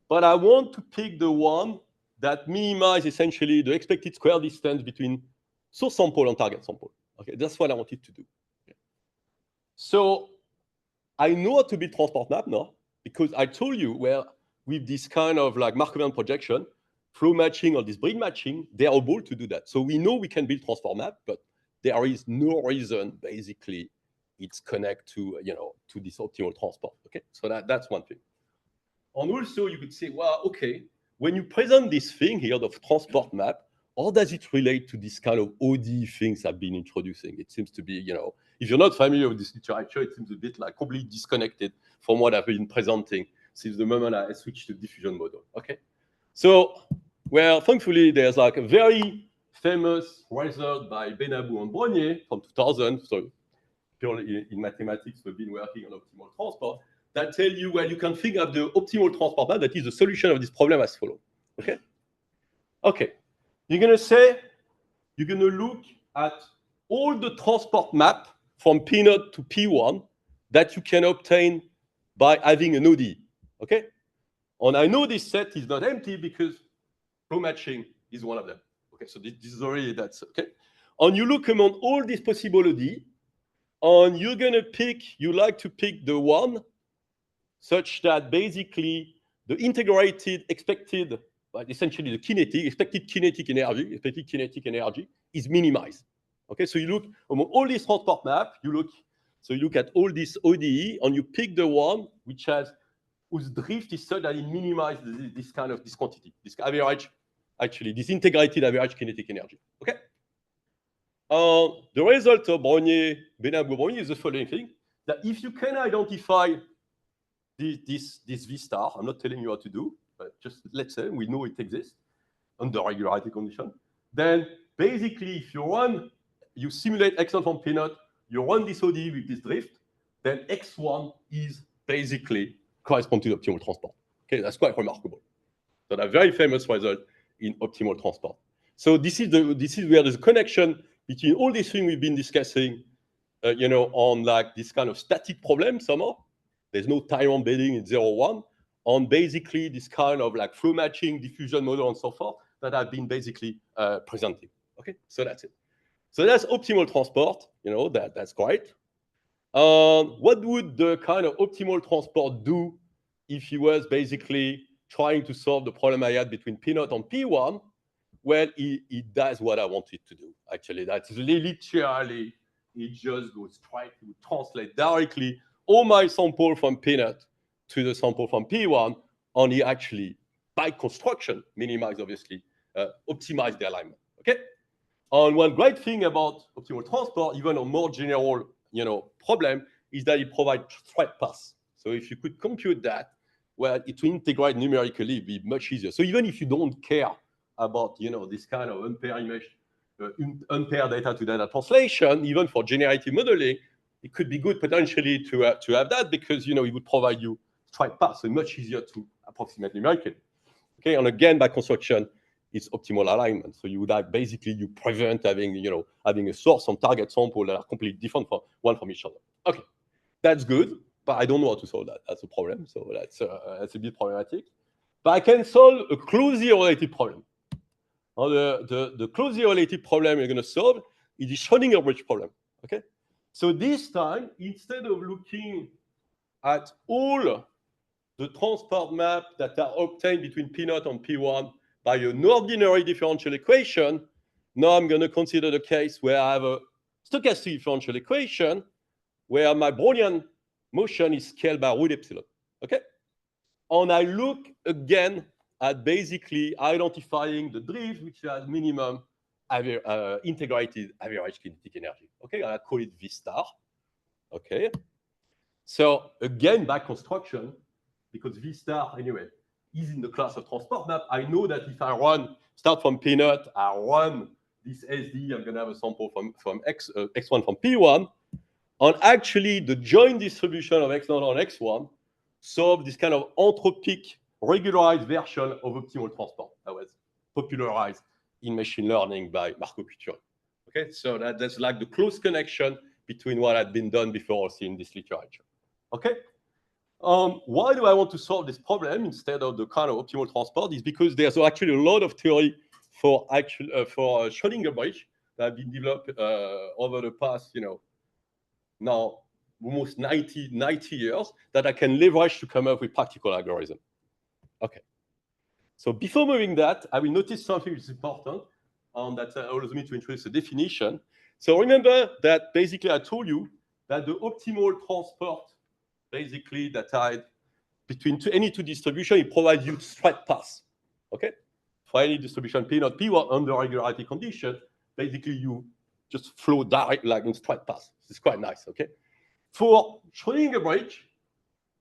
but I want to pick the one that minimizes essentially the expected square distance between source sample and target sample. Okay, that's what I wanted to do. Okay. So I know how to build transport map now, because I told you, well, with this kind of like Markovian projection, flow matching or this breed matching, they are able to do that. So we know we can build transform map, but there is no reason, basically, it's connect to, to this optimal transport. Okay, so that's one thing. And also you could say, well, okay, when you present this thing here, the transport map, how does it relate to this kind of ODE things I've been introducing? It seems to be, if you're not familiar with this literature, it seems a bit like completely disconnected from what I've been presenting since the moment I switched to diffusion model. Okay, so well, thankfully there's like a very famous result by Benabou and Brognier from 2000. So purely in mathematics, we've been working on optimal transport that tell you, well, you can think of the optimal transport map that is the solution of this problem as follows. Okay. Okay. You're gonna say you're gonna look at all the transport map from P0 to P1 that you can obtain by having an ODE. Okay? And I know this set is not empty because flow matching is one of them. Okay, so this is already that's okay. And you look among all these possible ODE, and you're gonna pick, you like to pick the one such that basically the integrated expected, but essentially the expected kinetic energy is minimized. Okay, so you look among all these transport map, you look at all this ODE, and you pick the one whose drift is such that it minimizes this quantity, this average, actually, this integrated average kinetic energy. Okay? The result of Benabou-Brognier is the following thing, that if you can identify this V star, I'm not telling you how to do, but just let's say we know it exists under regularity condition, then basically if you run you simulate X0 from P0, you run this ODE with this drift, then X1 is basically correspond to the optimal transport. Okay, that's quite remarkable. So a very famous result in optimal transport. So this is where there's a connection between all these things we've been discussing, on like this kind of static problem somehow. There's no time embedding in 0, 1, on basically this kind of like flow matching, diffusion model, and so forth that have been basically presented. Okay, so that's it. So that's optimal transport. That's great. What would the kind of optimal transport do if he was basically trying to solve the problem I had between P0 and P1? Well, he does what I wanted to do. Actually, that's literally, he just goes try to translate directly all my sample from P0 to the sample from P1, and he actually, by construction, minimize, obviously, optimize the alignment. Okay? And one great thing about optimal transport, even a more general, problem, is that it provides thread paths. So if you could compute that, well, it will integrate numerically, be much easier. So even if you don't care about, this kind of unpaired image, unpaired data to data translation, even for generative modeling, it could be good potentially to have that, because, it would provide you thread paths, so much easier to approximate numerically. Okay, and again, by construction, it's optimal alignment. So you would have basically, you prevent having, having a source and target sample that are completely different from each other. Okay, that's good, but I don't know how to solve that. That's a problem. So that's a bit problematic. But I can solve a closely related problem. The closely related problem you're going to solve is the Schrödinger bridge problem. Okay, so this time, instead of looking at all the transport map that are obtained between P0 and P1 by an ordinary differential equation, now I'm going to consider the case where I have a stochastic differential equation where my Brownian motion is scaled by root epsilon. Okay? And I look again at basically identifying the drift, which has minimum integrated average kinetic energy. Okay, I call it V star. Okay. So again, by construction, because V star anyway is in the class of transport map, I know that if I start from P0, I run this SD, I'm going to have a sample from X1 from P1. And actually, the joint distribution of X0 and X1 solve this kind of entropic regularized version of optimal transport that was popularized in machine learning by Marco Cuturi. Okay, so that's like the close connection between what had been done before also in this literature. Okay, why do I want to solve this problem instead of the kind of optimal transport? Is because there's actually a lot of theory for Schrödinger bridge that have been developed over the past, now almost 90 years that I can leverage to come up with practical algorithm. Okay. So before moving that, I will notice something which is important, and that allows me to introduce a definition. So remember that basically I told you that the optimal transport, basically that I between any two distribution, it provides you straight paths. Okay? For any distribution P0, P1 under regularity condition, basically you just flow direct like in straight paths. It's quite nice. Okay? For Schrödinger bridge,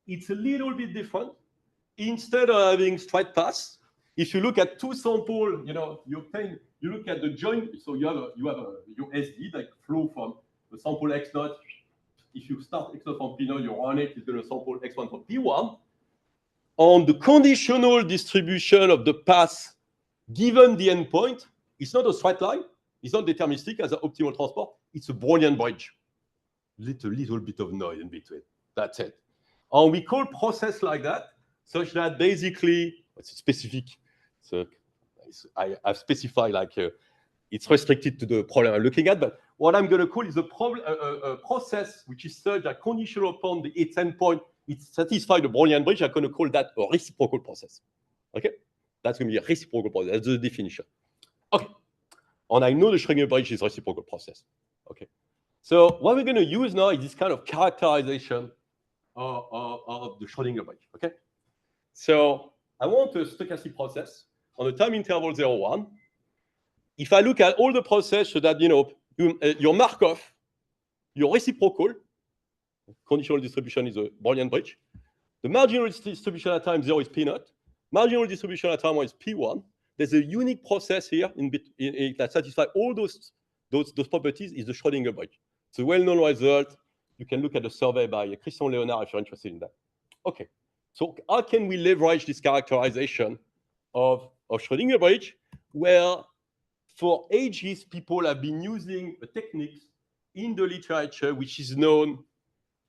it's a little bit different. Instead of having straight paths, if you look at two samples, you look at the joint. So you have your SD that flow from the sample X0. If you start X0 from P0, you run it, it's going to sample X1 from P1. On the conditional distribution of the path given the endpoint, it's not a straight line. It's not deterministic as an optimal transport. It's a Brownian bridge. Little bit of noise in between. That's it. And we call process like that, such that basically it's specific. So I've specified like it's restricted to the problem I'm looking at. But what I'm going to call is a process which is such that conditional upon its endpoint, it satisfies the Brownian bridge. I'm going to call that a reciprocal process. Okay, that's going to be a reciprocal process. That's the definition. Okay, and I know the Schrödinger bridge is a reciprocal process. Okay, so what we're going to use now is this kind of characterization of the Schrödinger bridge. Okay, so I want a stochastic process on the time interval 0, 1. If I look at all the process so that your Markov, your reciprocal conditional distribution is a Brownian bridge. The marginal distribution at time 0 is P0. Marginal distribution at time 1 is P1. There's a unique process here that satisfies all those those properties is the Schrödinger bridge. It's a well-known result. You can look at the survey by Christian Léonard if you're interested in that. Okay, so how can we leverage this characterization of Schrödinger bridge? Well, for ages, people have been using a technique in the literature which is known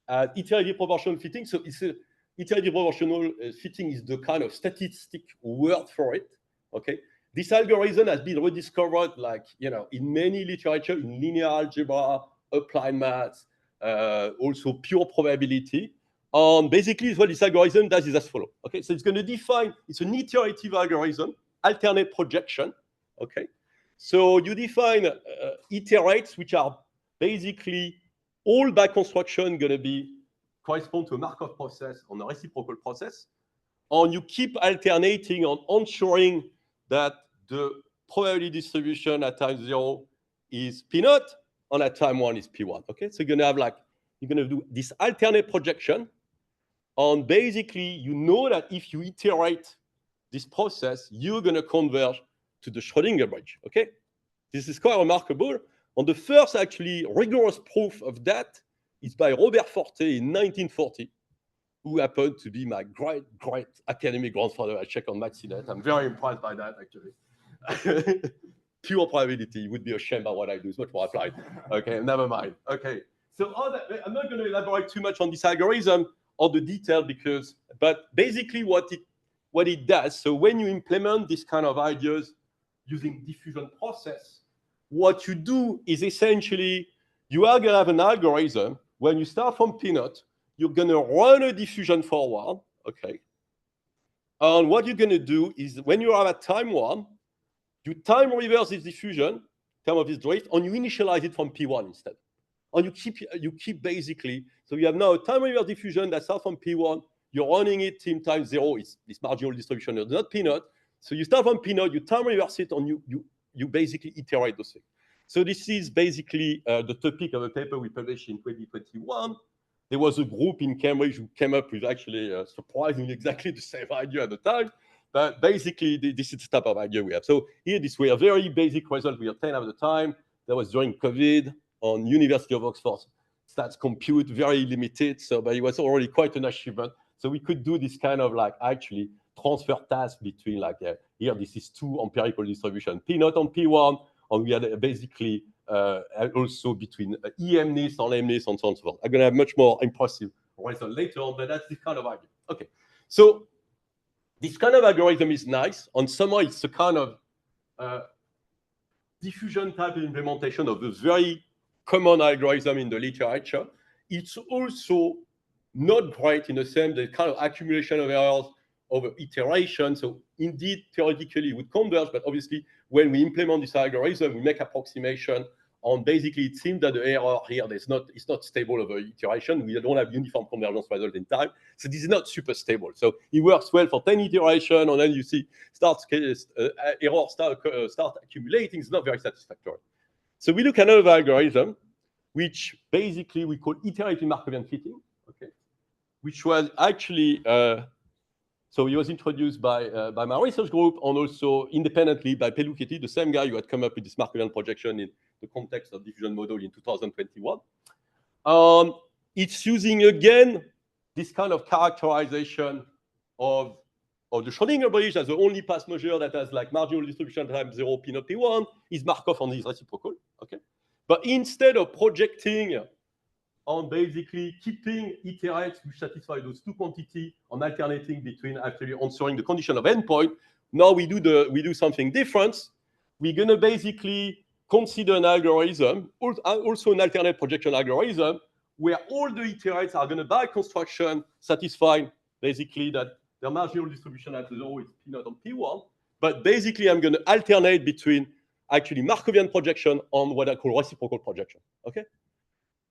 as iterative proportional fitting. So it's a iterative proportional fitting is the kind of statistic word for it. Okay, this algorithm has been rediscovered, like in many literature, in linear algebra, applied maths, also pure probability. Basically, what this algorithm does is as follows. Okay, so it's going to define. It's an iterative algorithm, alternate projection. Okay, so you define iterates, which are basically all back construction going to be correspond to a Markov process on a reciprocal process, and you keep alternating on ensuring that the probability distribution at time 0 is P naught, and at time 1 is P1. Okay, so you're gonna do this alternate projection, and basically you know that if you iterate this process, you're gonna converge to the Schrödinger bridge. Okay, this is quite remarkable. And the first actually rigorous proof of that is by Robert Forte in 1940, who happened to be my great academic grandfather. I check on MathCnet. I'm very impressed by that, actually. Pure probability. It would be a shame about what I do. It's much more applied. Okay, never mind. Okay, so I'm not going to elaborate too much on this algorithm or the detail but basically what it does. So when you implement this kind of ideas using diffusion process, what you do is essentially you are going to have an algorithm. When you start from P naught, you're going to run a diffusion forward, okay? And what you're going to do is when you are at time 1, you time reverse this diffusion, time of this drift, and you initialize it from P1 instead. And you keep basically, so you have now a time reverse diffusion that starts from P1, you're running it till time 0, it's this marginal distribution, it's not P naught. So you start from P naught, you time reverse it, and you basically iterate those things. So this is basically the topic of a paper we published in 2021. There was a group in Cambridge who came up with actually surprisingly exactly the same idea at the time. But basically, this is the type of idea we have. So here, this were a very basic result we obtained at the time. That was during COVID on University of Oxford. Stats compute, very limited. But it was already quite an achievement. So we could do this kind of actually transfer task between here, this is 2 empirical distribution, P naught and P1. And we had basically also between EM-NIST and M-NIST and so on and so forth. I'm going to have much more impressive result later on, but that's this kind of idea. Okay, so this kind of algorithm is nice. On somehow, it's a kind of diffusion type of implementation of a very common algorithm in the literature. It's also not great in the sense the kind of accumulation of errors over iteration. So indeed, theoretically, it would converge, but obviously, when we implement this algorithm, we make approximation, and basically, it seems that the error here it's not stable over iteration. We don't have uniform convergence result in time, so this is not super stable. So it works well for 10 iterations, and then you see errors start accumulating. It's not very satisfactory. So we look at another algorithm, which basically we call iterative Markovian fitting, okay, which was actually so it was introduced by my research group and also independently by Pelluchetti, the same guy who had come up with this Markovian projection in the context of diffusion model in 2021. It's using, again, this kind of characterization of the Schrödinger bridge as the only pass measure that has marginal distribution times 0, P naught, P1, is Markov and is reciprocal, okay? But instead of projecting on basically keeping iterates which satisfy those 2 quantities on alternating between actually answering the condition of endpoint, now we do something different. We're going to basically consider an algorithm, also an alternate projection algorithm, where all the iterates are going to, by construction, satisfy basically that their marginal distribution at 0 is P naught and P1. But basically, I'm going to alternate between actually Markovian projection and what I call reciprocal projection, okay?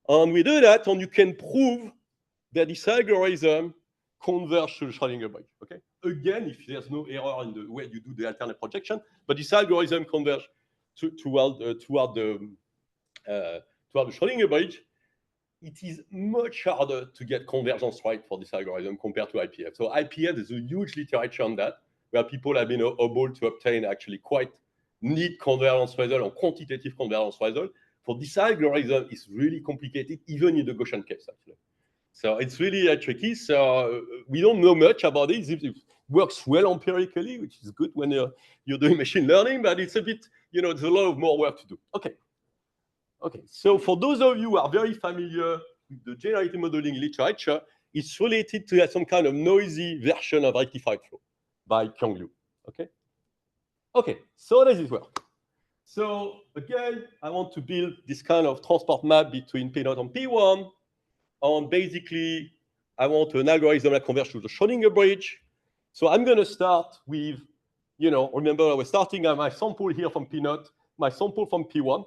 And we do that, and you can prove that this algorithm converges to the Schrödinger bridge, okay? Again, if there's no error in the way you do the alternate projection, but this algorithm converges toward the Schrödinger bridge. It is much harder to get convergence right for this algorithm compared to IPF. So IPF is a huge literature on that, where people have been able to obtain actually quite neat convergence result or quantitative convergence result. for this algorithm, it's really complicated, even in the Gaussian case, actually. So it's really tricky. So we don't know much about it. It works well empirically, which is good when you're doing machine learning, but it's a bit, there's a lot of more work to do. Okay. So for those of you who are very familiar with the generative modeling literature, it's related to some kind of noisy version of rectified flow by Kyung Liu. Okay. So how does it work? So again, I want to build this kind of transport map between P0 and P1. And basically, I want an algorithm that converges to the Schrödinger bridge. So I'm going to start with, remember I was starting at my sample here from P0, my sample from P1.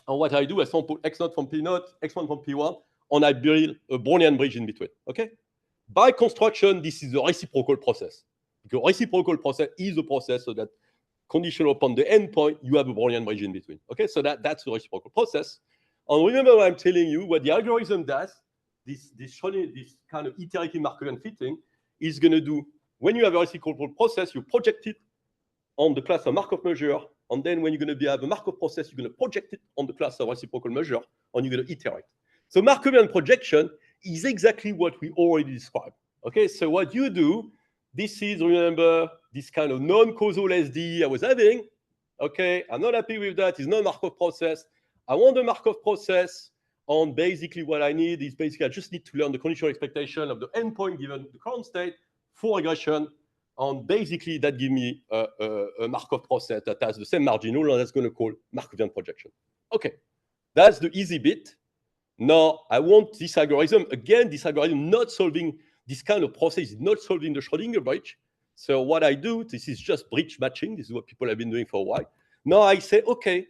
And what I do, I sample X0 from P0, X1 from P1, and I build a Brownian bridge in between. Okay? By construction, this is a reciprocal process. Because reciprocal process is a process so that conditional upon the endpoint, you have a Brownian bridge in between. Okay? So that's the reciprocal process. And remember what I'm telling you, what the algorithm does, this kind of iterative Markovian fitting is going to do, when you have a reciprocal process, you project it on the class of Markov measure, and then when you're going to have a Markov process, you're going to project it on the class of reciprocal measure, and you're going to iterate. So Markovian projection is exactly what we already described. Okay, so what you do, this is, remember, this kind of non-causal SD I was having. Okay, I'm not happy with that. It's not a Markov process. I want a Markov process, and basically what I need is I just need to learn the conditional expectation of the endpoint given the current state for regression. And basically, that gives me a Markov process that has the same marginal, and that's going to call Markovian projection. Okay, that's the easy bit. Now, I want this algorithm. Again, this algorithm not solving this kind of process, is not solving the Schrödinger bridge. So what I do, this is just bridge matching. This is what people have been doing for a while. Now I say, okay,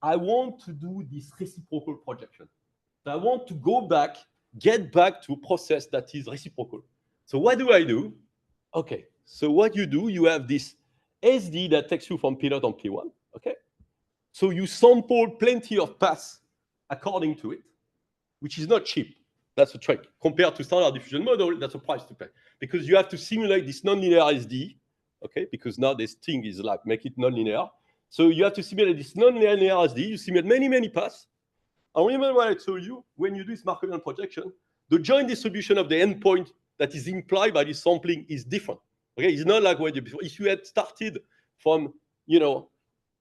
I want to do this reciprocal projection. So I want to go back, get back to a process that is reciprocal. So what do I do? Okay, so what you do, you have this SD that takes you from P0 and P1, okay? So you sample plenty of paths according to it, which is not cheap. That's a trick. Compared to standard diffusion model, that's a price to pay. Because you have to simulate this nonlinear SD, okay? Because now this thing is like, make it nonlinear. So you have to simulate this nonlinear SD. You simulate many, many paths. And remember what I told you, when you do this Markovian projection, the joint distribution of the endpoint that is implied by this sampling is different. Okay, it's not like what you before. If you had started from,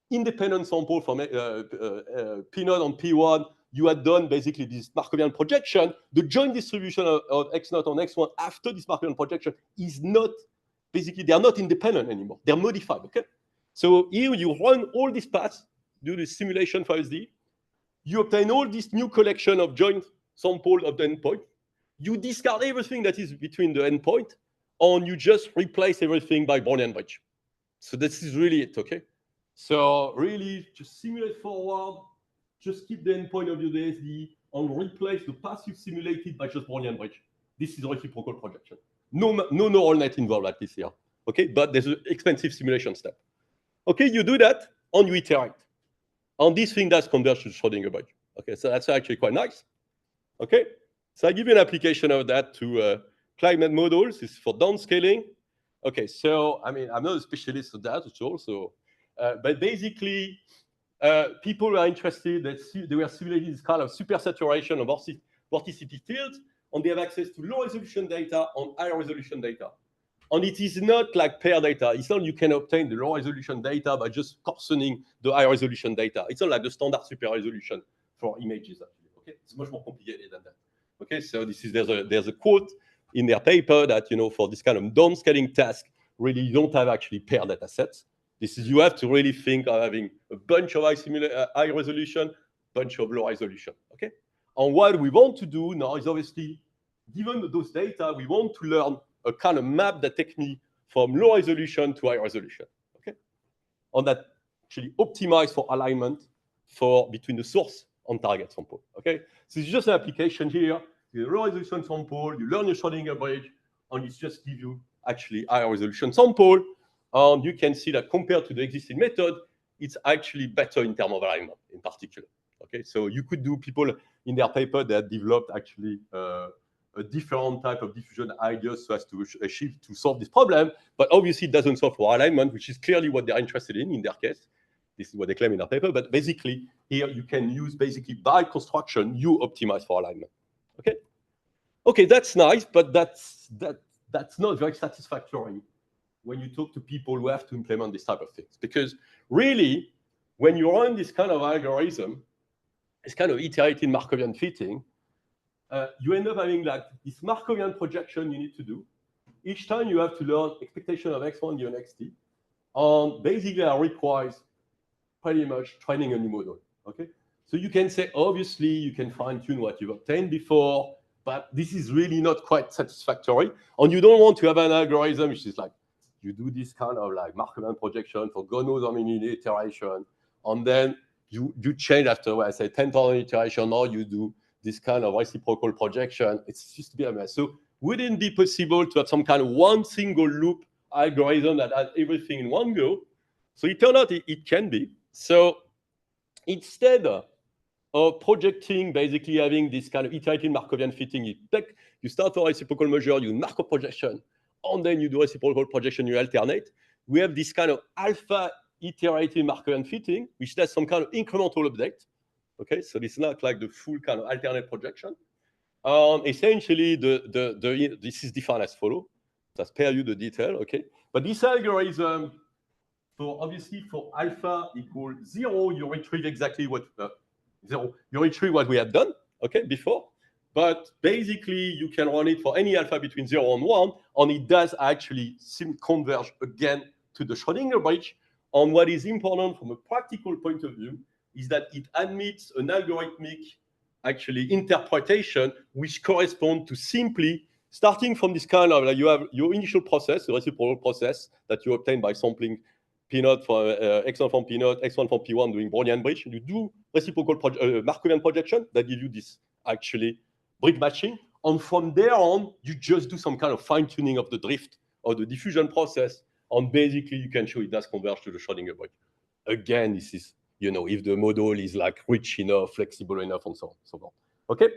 independent sample from P0 and P1, you had done basically this Markovian projection. The joint distribution of X0 and X1 after this Markovian projection is not, basically, they are not independent anymore. They're modified, okay? So here you run all these paths, do the simulation for SD, you obtain all this new collection of joint sample of the endpoint, you discard everything that is between the endpoint, and you just replace everything by Brownian bridge. So this is really it, okay? So really just simulate forward, just keep the endpoint of your DSD, and replace the path you simulated by just Brownian bridge. This is reciprocal projection. No neural net involved at least here, okay? But there's an expensive simulation step. Okay, you do that, and you iterate. And this thing does converge to Schrödinger bridge. Okay, so that's actually quite nice. Okay, so I give you an application of that to climate models. This is for downscaling. Okay, so I mean, I'm not a specialist of that at all. So, but basically, people are interested that they were simulating this kind of supersaturation of vorticity fields, and they have access to low resolution data and high resolution data. And it is not like pair data. It's not you can obtain the low resolution data by just coarsening the high resolution data. It's not like the standard super resolution for images, actually. Okay, it's much more complicated than that. Okay, so this is there's a quote in their paper that for this kind of downscaling task, really you don't have actually pair data sets. This is you have to really think of having a bunch of high resolution, bunch of low resolution. Okay, and what we want to do now is obviously, given those data, we want to learn a kind of map that takes me from low resolution to high resolution, okay? And that actually optimize for alignment between the source and target sample, okay? So it's just an application here. The low resolution sample, you learn your Schrödinger bridge, and it just gives you actually higher resolution sample. And you can see that compared to the existing method, it's actually better in terms of alignment in particular, okay? So you could do people in their paper that developed actually a different type of diffusion ideas so as to achieve to solve this problem, but obviously it doesn't solve for alignment, which is clearly what they're interested in their case. This is what they claim in our paper. But basically, here you can use basically by construction, you optimize for alignment. Okay? Okay, that's nice, but that's not very satisfactory when you talk to people who have to implement this type of things. Because really, when you run this kind of algorithm, this kind of iterative Markovian fitting, you end up having like this Markovian projection you need to do. Each time you have to learn expectation of x1 given xt. And basically, it requires pretty much training a new model. Okay, so you can say obviously you can fine tune what you've obtained before, but this is really not quite satisfactory. And you don't want to have an algorithm which is like you do this kind of like Markovian projection for God knows how many iteration, and then you change after I say 10,000 iteration, or you do this kind of reciprocal projection. It's just to be a mess. So wouldn't it be possible to have some kind of one single loop algorithm that has everything in one go? So it turned out it can be. So instead of projecting, basically having this kind of iterative Markovian fitting, you start for reciprocal measure, you Markov projection, and then you do reciprocal projection, you alternate. We have this kind of alpha iterative Markovian fitting, which does some kind of incremental update. Okay, so it's not like the full kind of alternate projection. Essentially, this is defined as follow. I'll spare you the detail, okay? But this algorithm, obviously for alpha equals 0, you retrieve exactly what 0. You retrieve what we had done, okay, before. But basically, you can run it for any alpha between 0 and 1, and it does actually converge again to the Schrödinger bridge. And what is important from a practical point of view is that it admits an algorithmic actually interpretation which corresponds to simply starting from this kind of like you have your initial process, the reciprocal process that you obtain by sampling P0 for x1 from P0, x1 from P1 doing Brownian bridge. You do reciprocal Markovian projection that gives you this actually bridge matching. And from there on, you just do some kind of fine tuning of the drift or the diffusion process. And basically, you can show it does converge to the Schrödinger bridge. Again, this is, you know, if the model is like rich enough, flexible enough, and so on, so forth. Okay.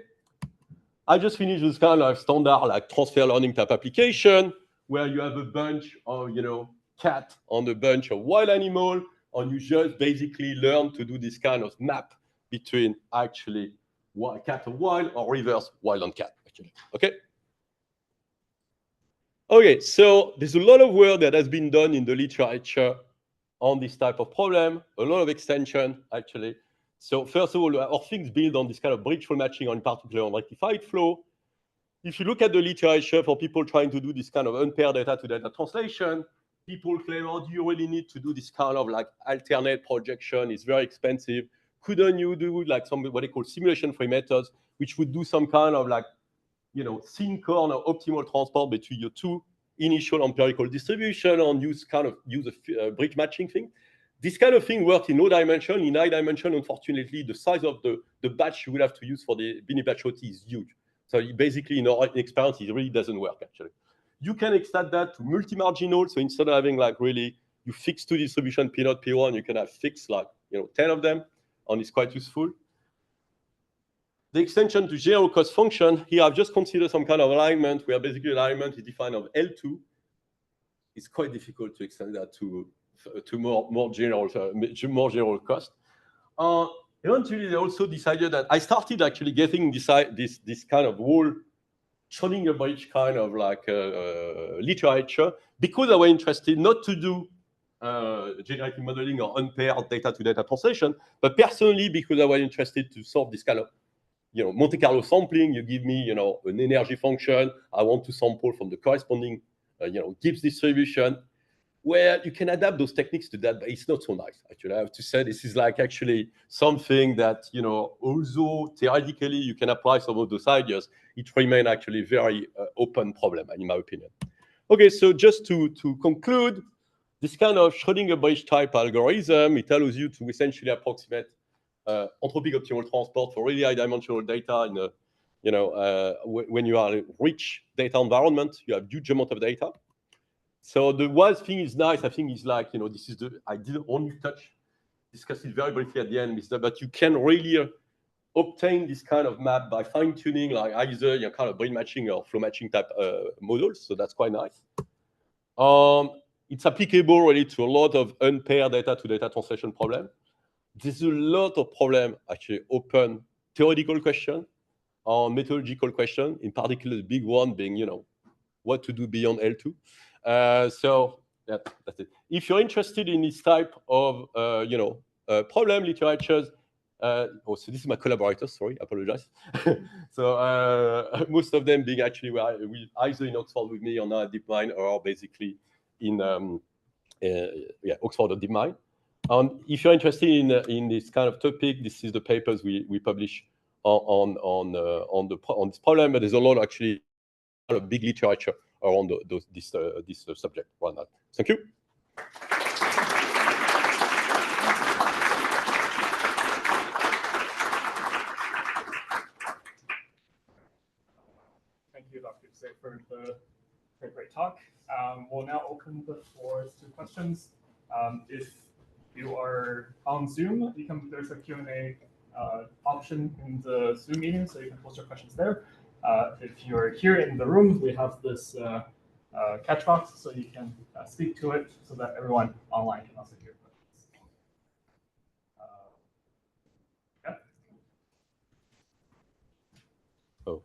I just finished this kind of standard like transfer learning type application where you have a bunch of, you know, cat on a bunch of wild animal, and you just basically learn to do this kind of map between actually cat and wild or reverse wild and cat, actually. Okay. Okay, so there's a lot of work that has been done in the literature on this type of problem, a lot of extension, actually. So first of all, our things build on this kind of bridge flow matching, in particular on rectified flow. If you look at the literature for people trying to do this kind of unpaired data-to-data translation, people claim, oh, do you really need to do this kind of like alternate projection? It's very expensive. Couldn't you do like some what they call simulation-free methods, which would do some kind of like, you know, thin corner optimal transport between your two initial empirical distribution and use a bridge matching thing? This kind of thing works in no dimension. In high dimension, unfortunately, the size of the batch you will have to use for the Bini-Batch-OT is huge. So basically, in our experience, it really doesn't work, actually. You can extend that to multi-marginal. So instead of having like really, you fix two distribution, P0, P1, you can have fixed like, you know, 10 of them, and it's quite useful. The extension to general cost function, here I've just considered some kind of alignment where basically alignment is defined of L2. It's quite difficult to extend that to more general cost. Eventually, they also decided that I started actually getting this kind of whole Schrödinger bridge kind of like literature because I was interested not to do generative modeling or unpaired data-to-data translation, but personally because I was interested to solve this kind of, you know, Monte Carlo sampling. You give me, you know, an energy function. I want to sample from the corresponding, you know, Gibbs distribution, where you can adapt those techniques to that, but it's not so nice. Actually, I have to say this is like actually something that, you know, although theoretically you can apply some of those ideas, it remains actually very open problem, in my opinion. Okay, so just to conclude, this kind of Schrödinger bridge type algorithm, it allows you to essentially approximate entropic optimal transport for really high dimensional data in a, you know, when you are in a rich data environment, you have huge amount of data. So the one thing is nice, I think, is like, you know, this is I didn't only discuss it very briefly at the end, but you can really obtain this kind of map by fine tuning, like either, you know, kind of brain matching or flow matching type models. So that's quite nice. It's applicable really to a lot of unpaired data to data translation problem. There's a lot of problem, actually, open theoretical question on methodological question, in particular the big one being, what to do beyond L2. So yeah, that's it. If you're interested in this type of, problem literatures, so this is my collaborators, sorry, apologize. So most of them being actually either in Oxford with me or now at DeepMind, or basically in Oxford or DeepMind. If you're interested in this kind of topic, this is the papers we publish on this problem. But there's a lot actually of big literature around this subject. Why not? Thank you. Thank you, Dr. Doucet, for the great talk. We'll now open the floor to questions. If you are on Zoom, there's a Q&A option in the Zoom meeting, so you can post your questions there. If you're here in the room, we have this catch box, so you can speak to it so that everyone online can also hear questions. Yeah. Oh.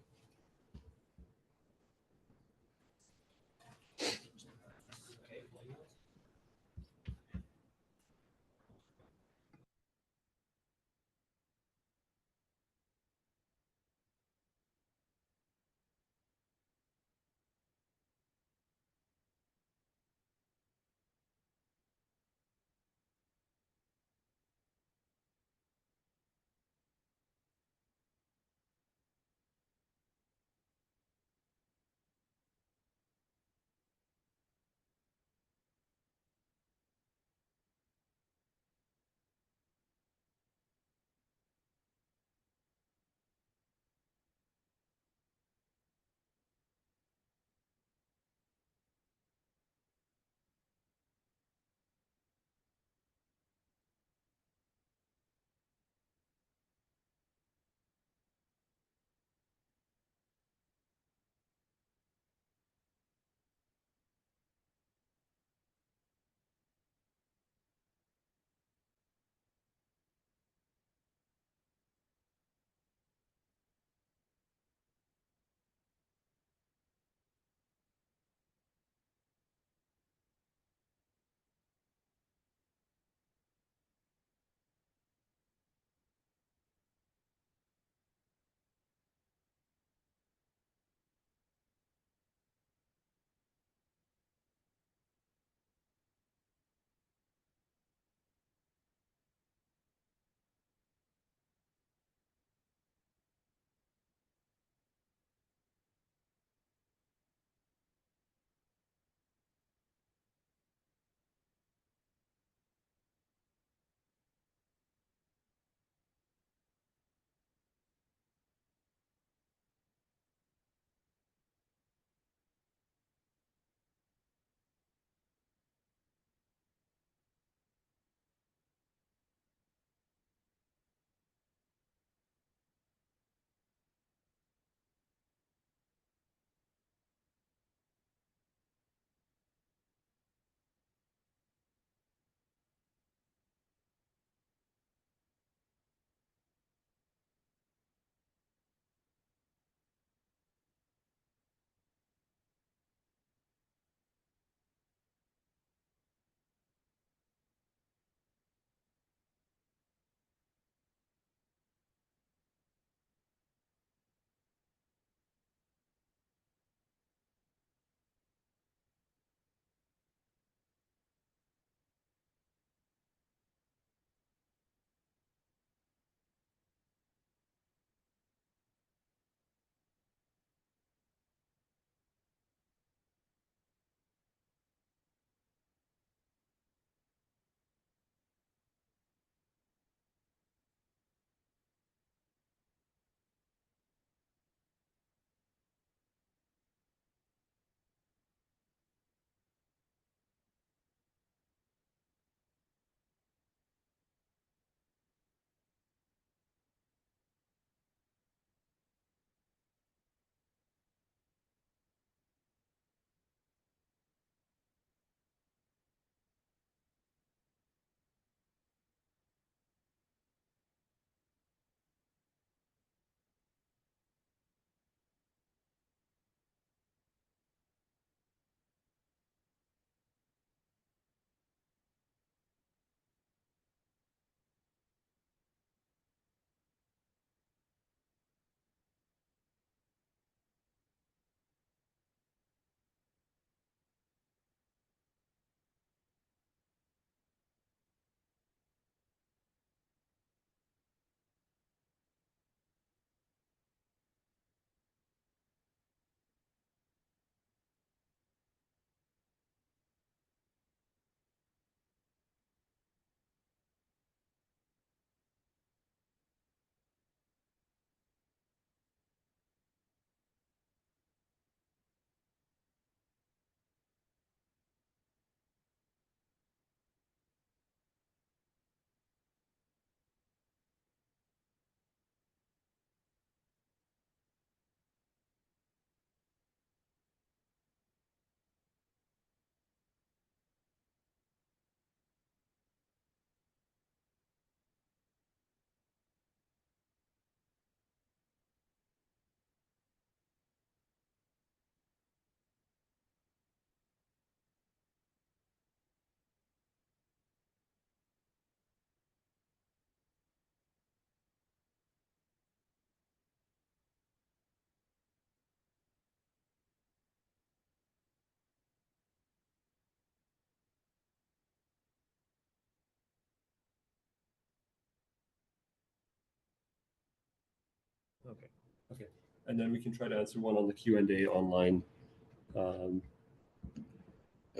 Okay, and then we can try to answer one on the Q&A online.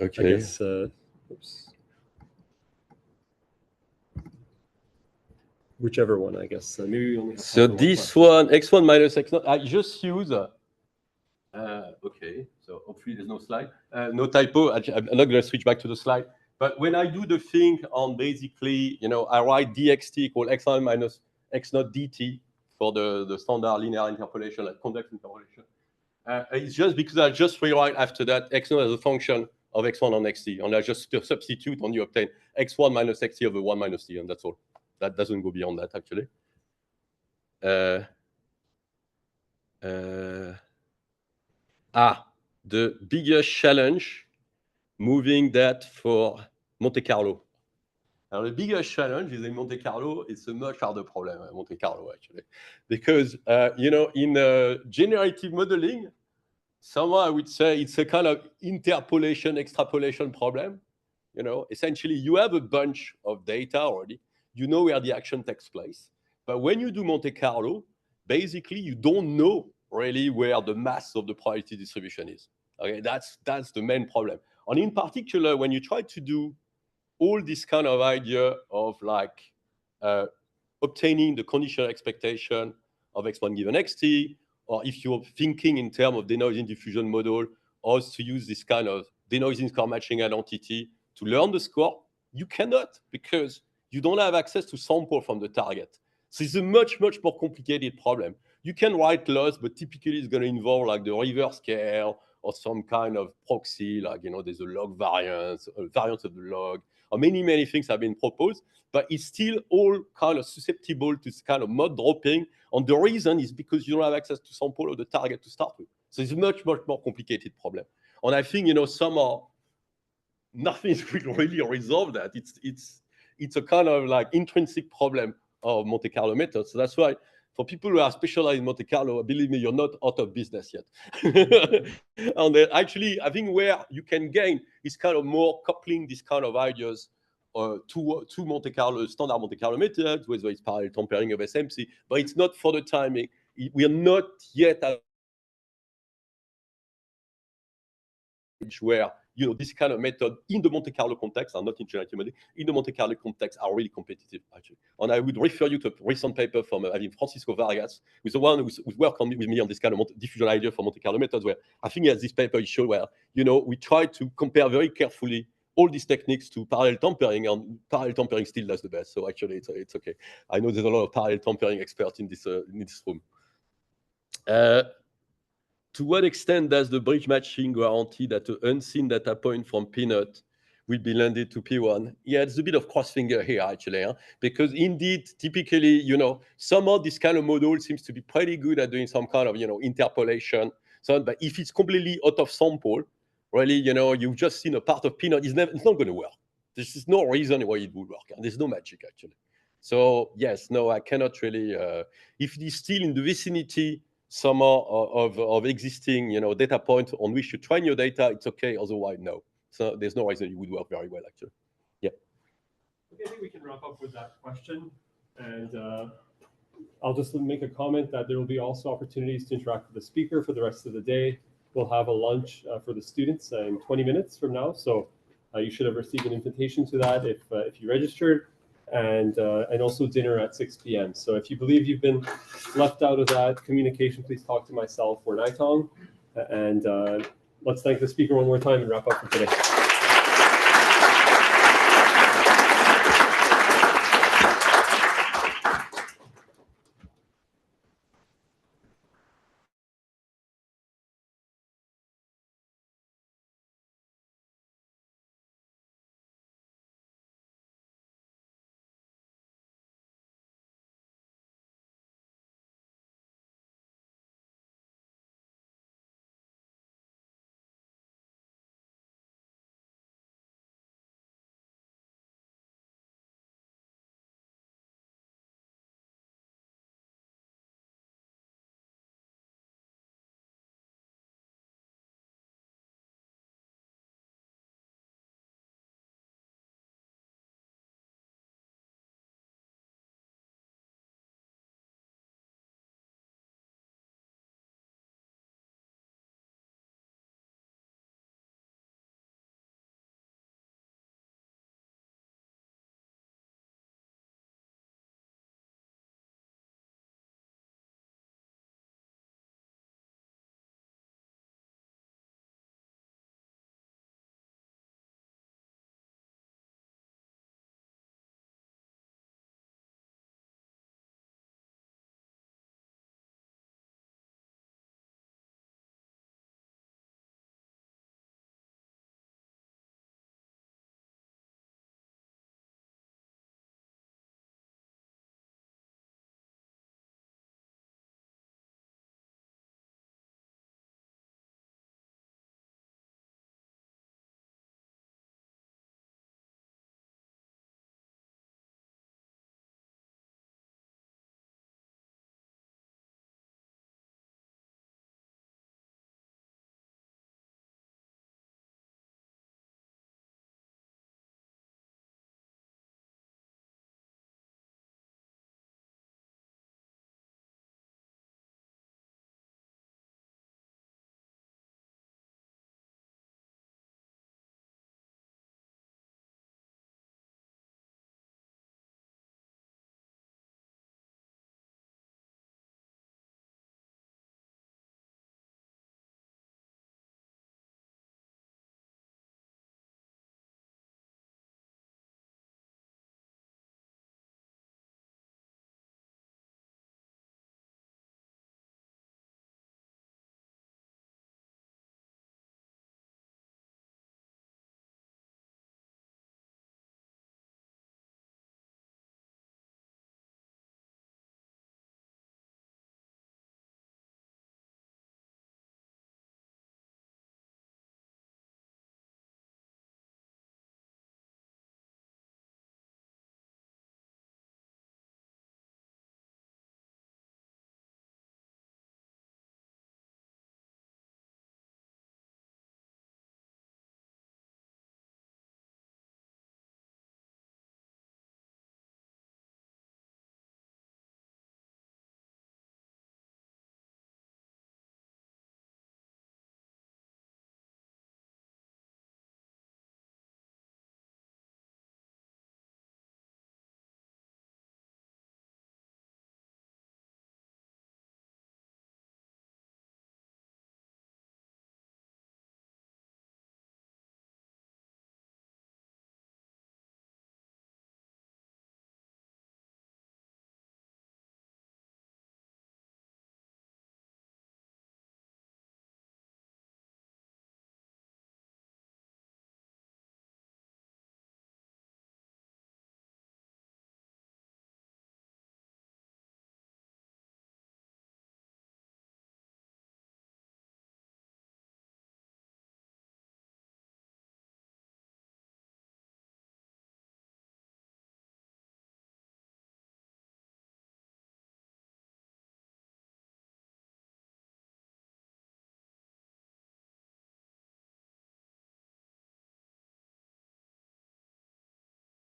Okay. I guess, oops. Whichever one, I guess. Maybe we only have So time for this question. one, x1 minus x0, I just use, okay, so hopefully there's no slide, no typo. I'm not going to switch back to the slide. But when I do the thing on basically, I write dxt equal x1 minus x0 dt for the standard linear interpolation, like convex interpolation. It's just because I just rewrite after that x0 as a function of x1 on xt, and I just substitute and you obtain x1 minus xt over 1 minus t, and that's all. That doesn't go beyond that, actually. The biggest challenge moving that for Monte Carlo. Now, the biggest challenge is in Monte Carlo. It's a much harder problem in Monte Carlo, actually, because in generative modeling, somehow I would say it's a kind of interpolation, extrapolation problem. Essentially, you have a bunch of data already. You know where the action takes place. But when you do Monte Carlo, basically, you don't know really where the mass of the probability distribution is. Okay, that's the main problem. And in particular, when you try to do all this kind of idea of like obtaining the conditional expectation of x1 given xt, or if you're thinking in terms of denoising diffusion model, or to use this kind of denoising score matching identity to learn the score, you cannot, because you don't have access to sample from the target. So it's a much, much more complicated problem. You can write laws, but typically it's going to involve like the reverse scale or some kind of proxy, like, there's a log variance, a variance of the log, or many, many things have been proposed, but it's still all kind of susceptible to this kind of mode dropping. And the reason is because you don't have access to sample of the target to start with. So it's a much, much more complicated problem. And I think, somehow nothing will really resolve that. It's a kind of like intrinsic problem of Monte Carlo method. So that's why for people who are specialized in Monte Carlo, believe me, you're not out of business yet. And actually, I think where you can gain is kind of more coupling these kind of ideas to Monte Carlo, standard Monte Carlo methods, whether it's parallel tampering of SMC, but it's not for the timing. We are not yet at where this kind of method in the Monte Carlo context are not in generative modeling. In the Monte Carlo context are really competitive, actually. And I would refer you to a recent paper from Francisco Vargas, who's the one who's worked with me on this kind of diffusion idea for Monte Carlo methods, where I think he has this paper he showed where, we try to compare very carefully all these techniques to parallel tampering, and parallel tampering still does the best. So actually, it's okay. I know there's a lot of parallel tampering experts in this room. To what extent does the bridge matching guarantee that an unseen data point from P0 will be landed to P1? Yeah, it's a bit of cross-finger here, actually, because indeed, typically, somehow this kind of model seems to be pretty good at doing some kind of, interpolation. So, but if it's completely out of sample, really, you've just seen a part of P0, it's not going to work. There's just no reason why it would work. There's no magic, actually. So, yes, no, I cannot really, if it is still in the vicinity somehow of existing, data points on which you train your data, it's okay. Otherwise, no. So there's no reason it would work very well, actually. Yeah. Okay, I think we can wrap up with that question. And I'll just make a comment that there will be also opportunities to interact with the speaker for the rest of the day. We'll have a lunch for the students in 20 minutes from now. So you should have received an invitation to that if you registered. And also dinner at 6 p.m. So if you believe you've been left out of that communication, please talk to myself or Naitong. And let's thank the speaker one more time and wrap up for today.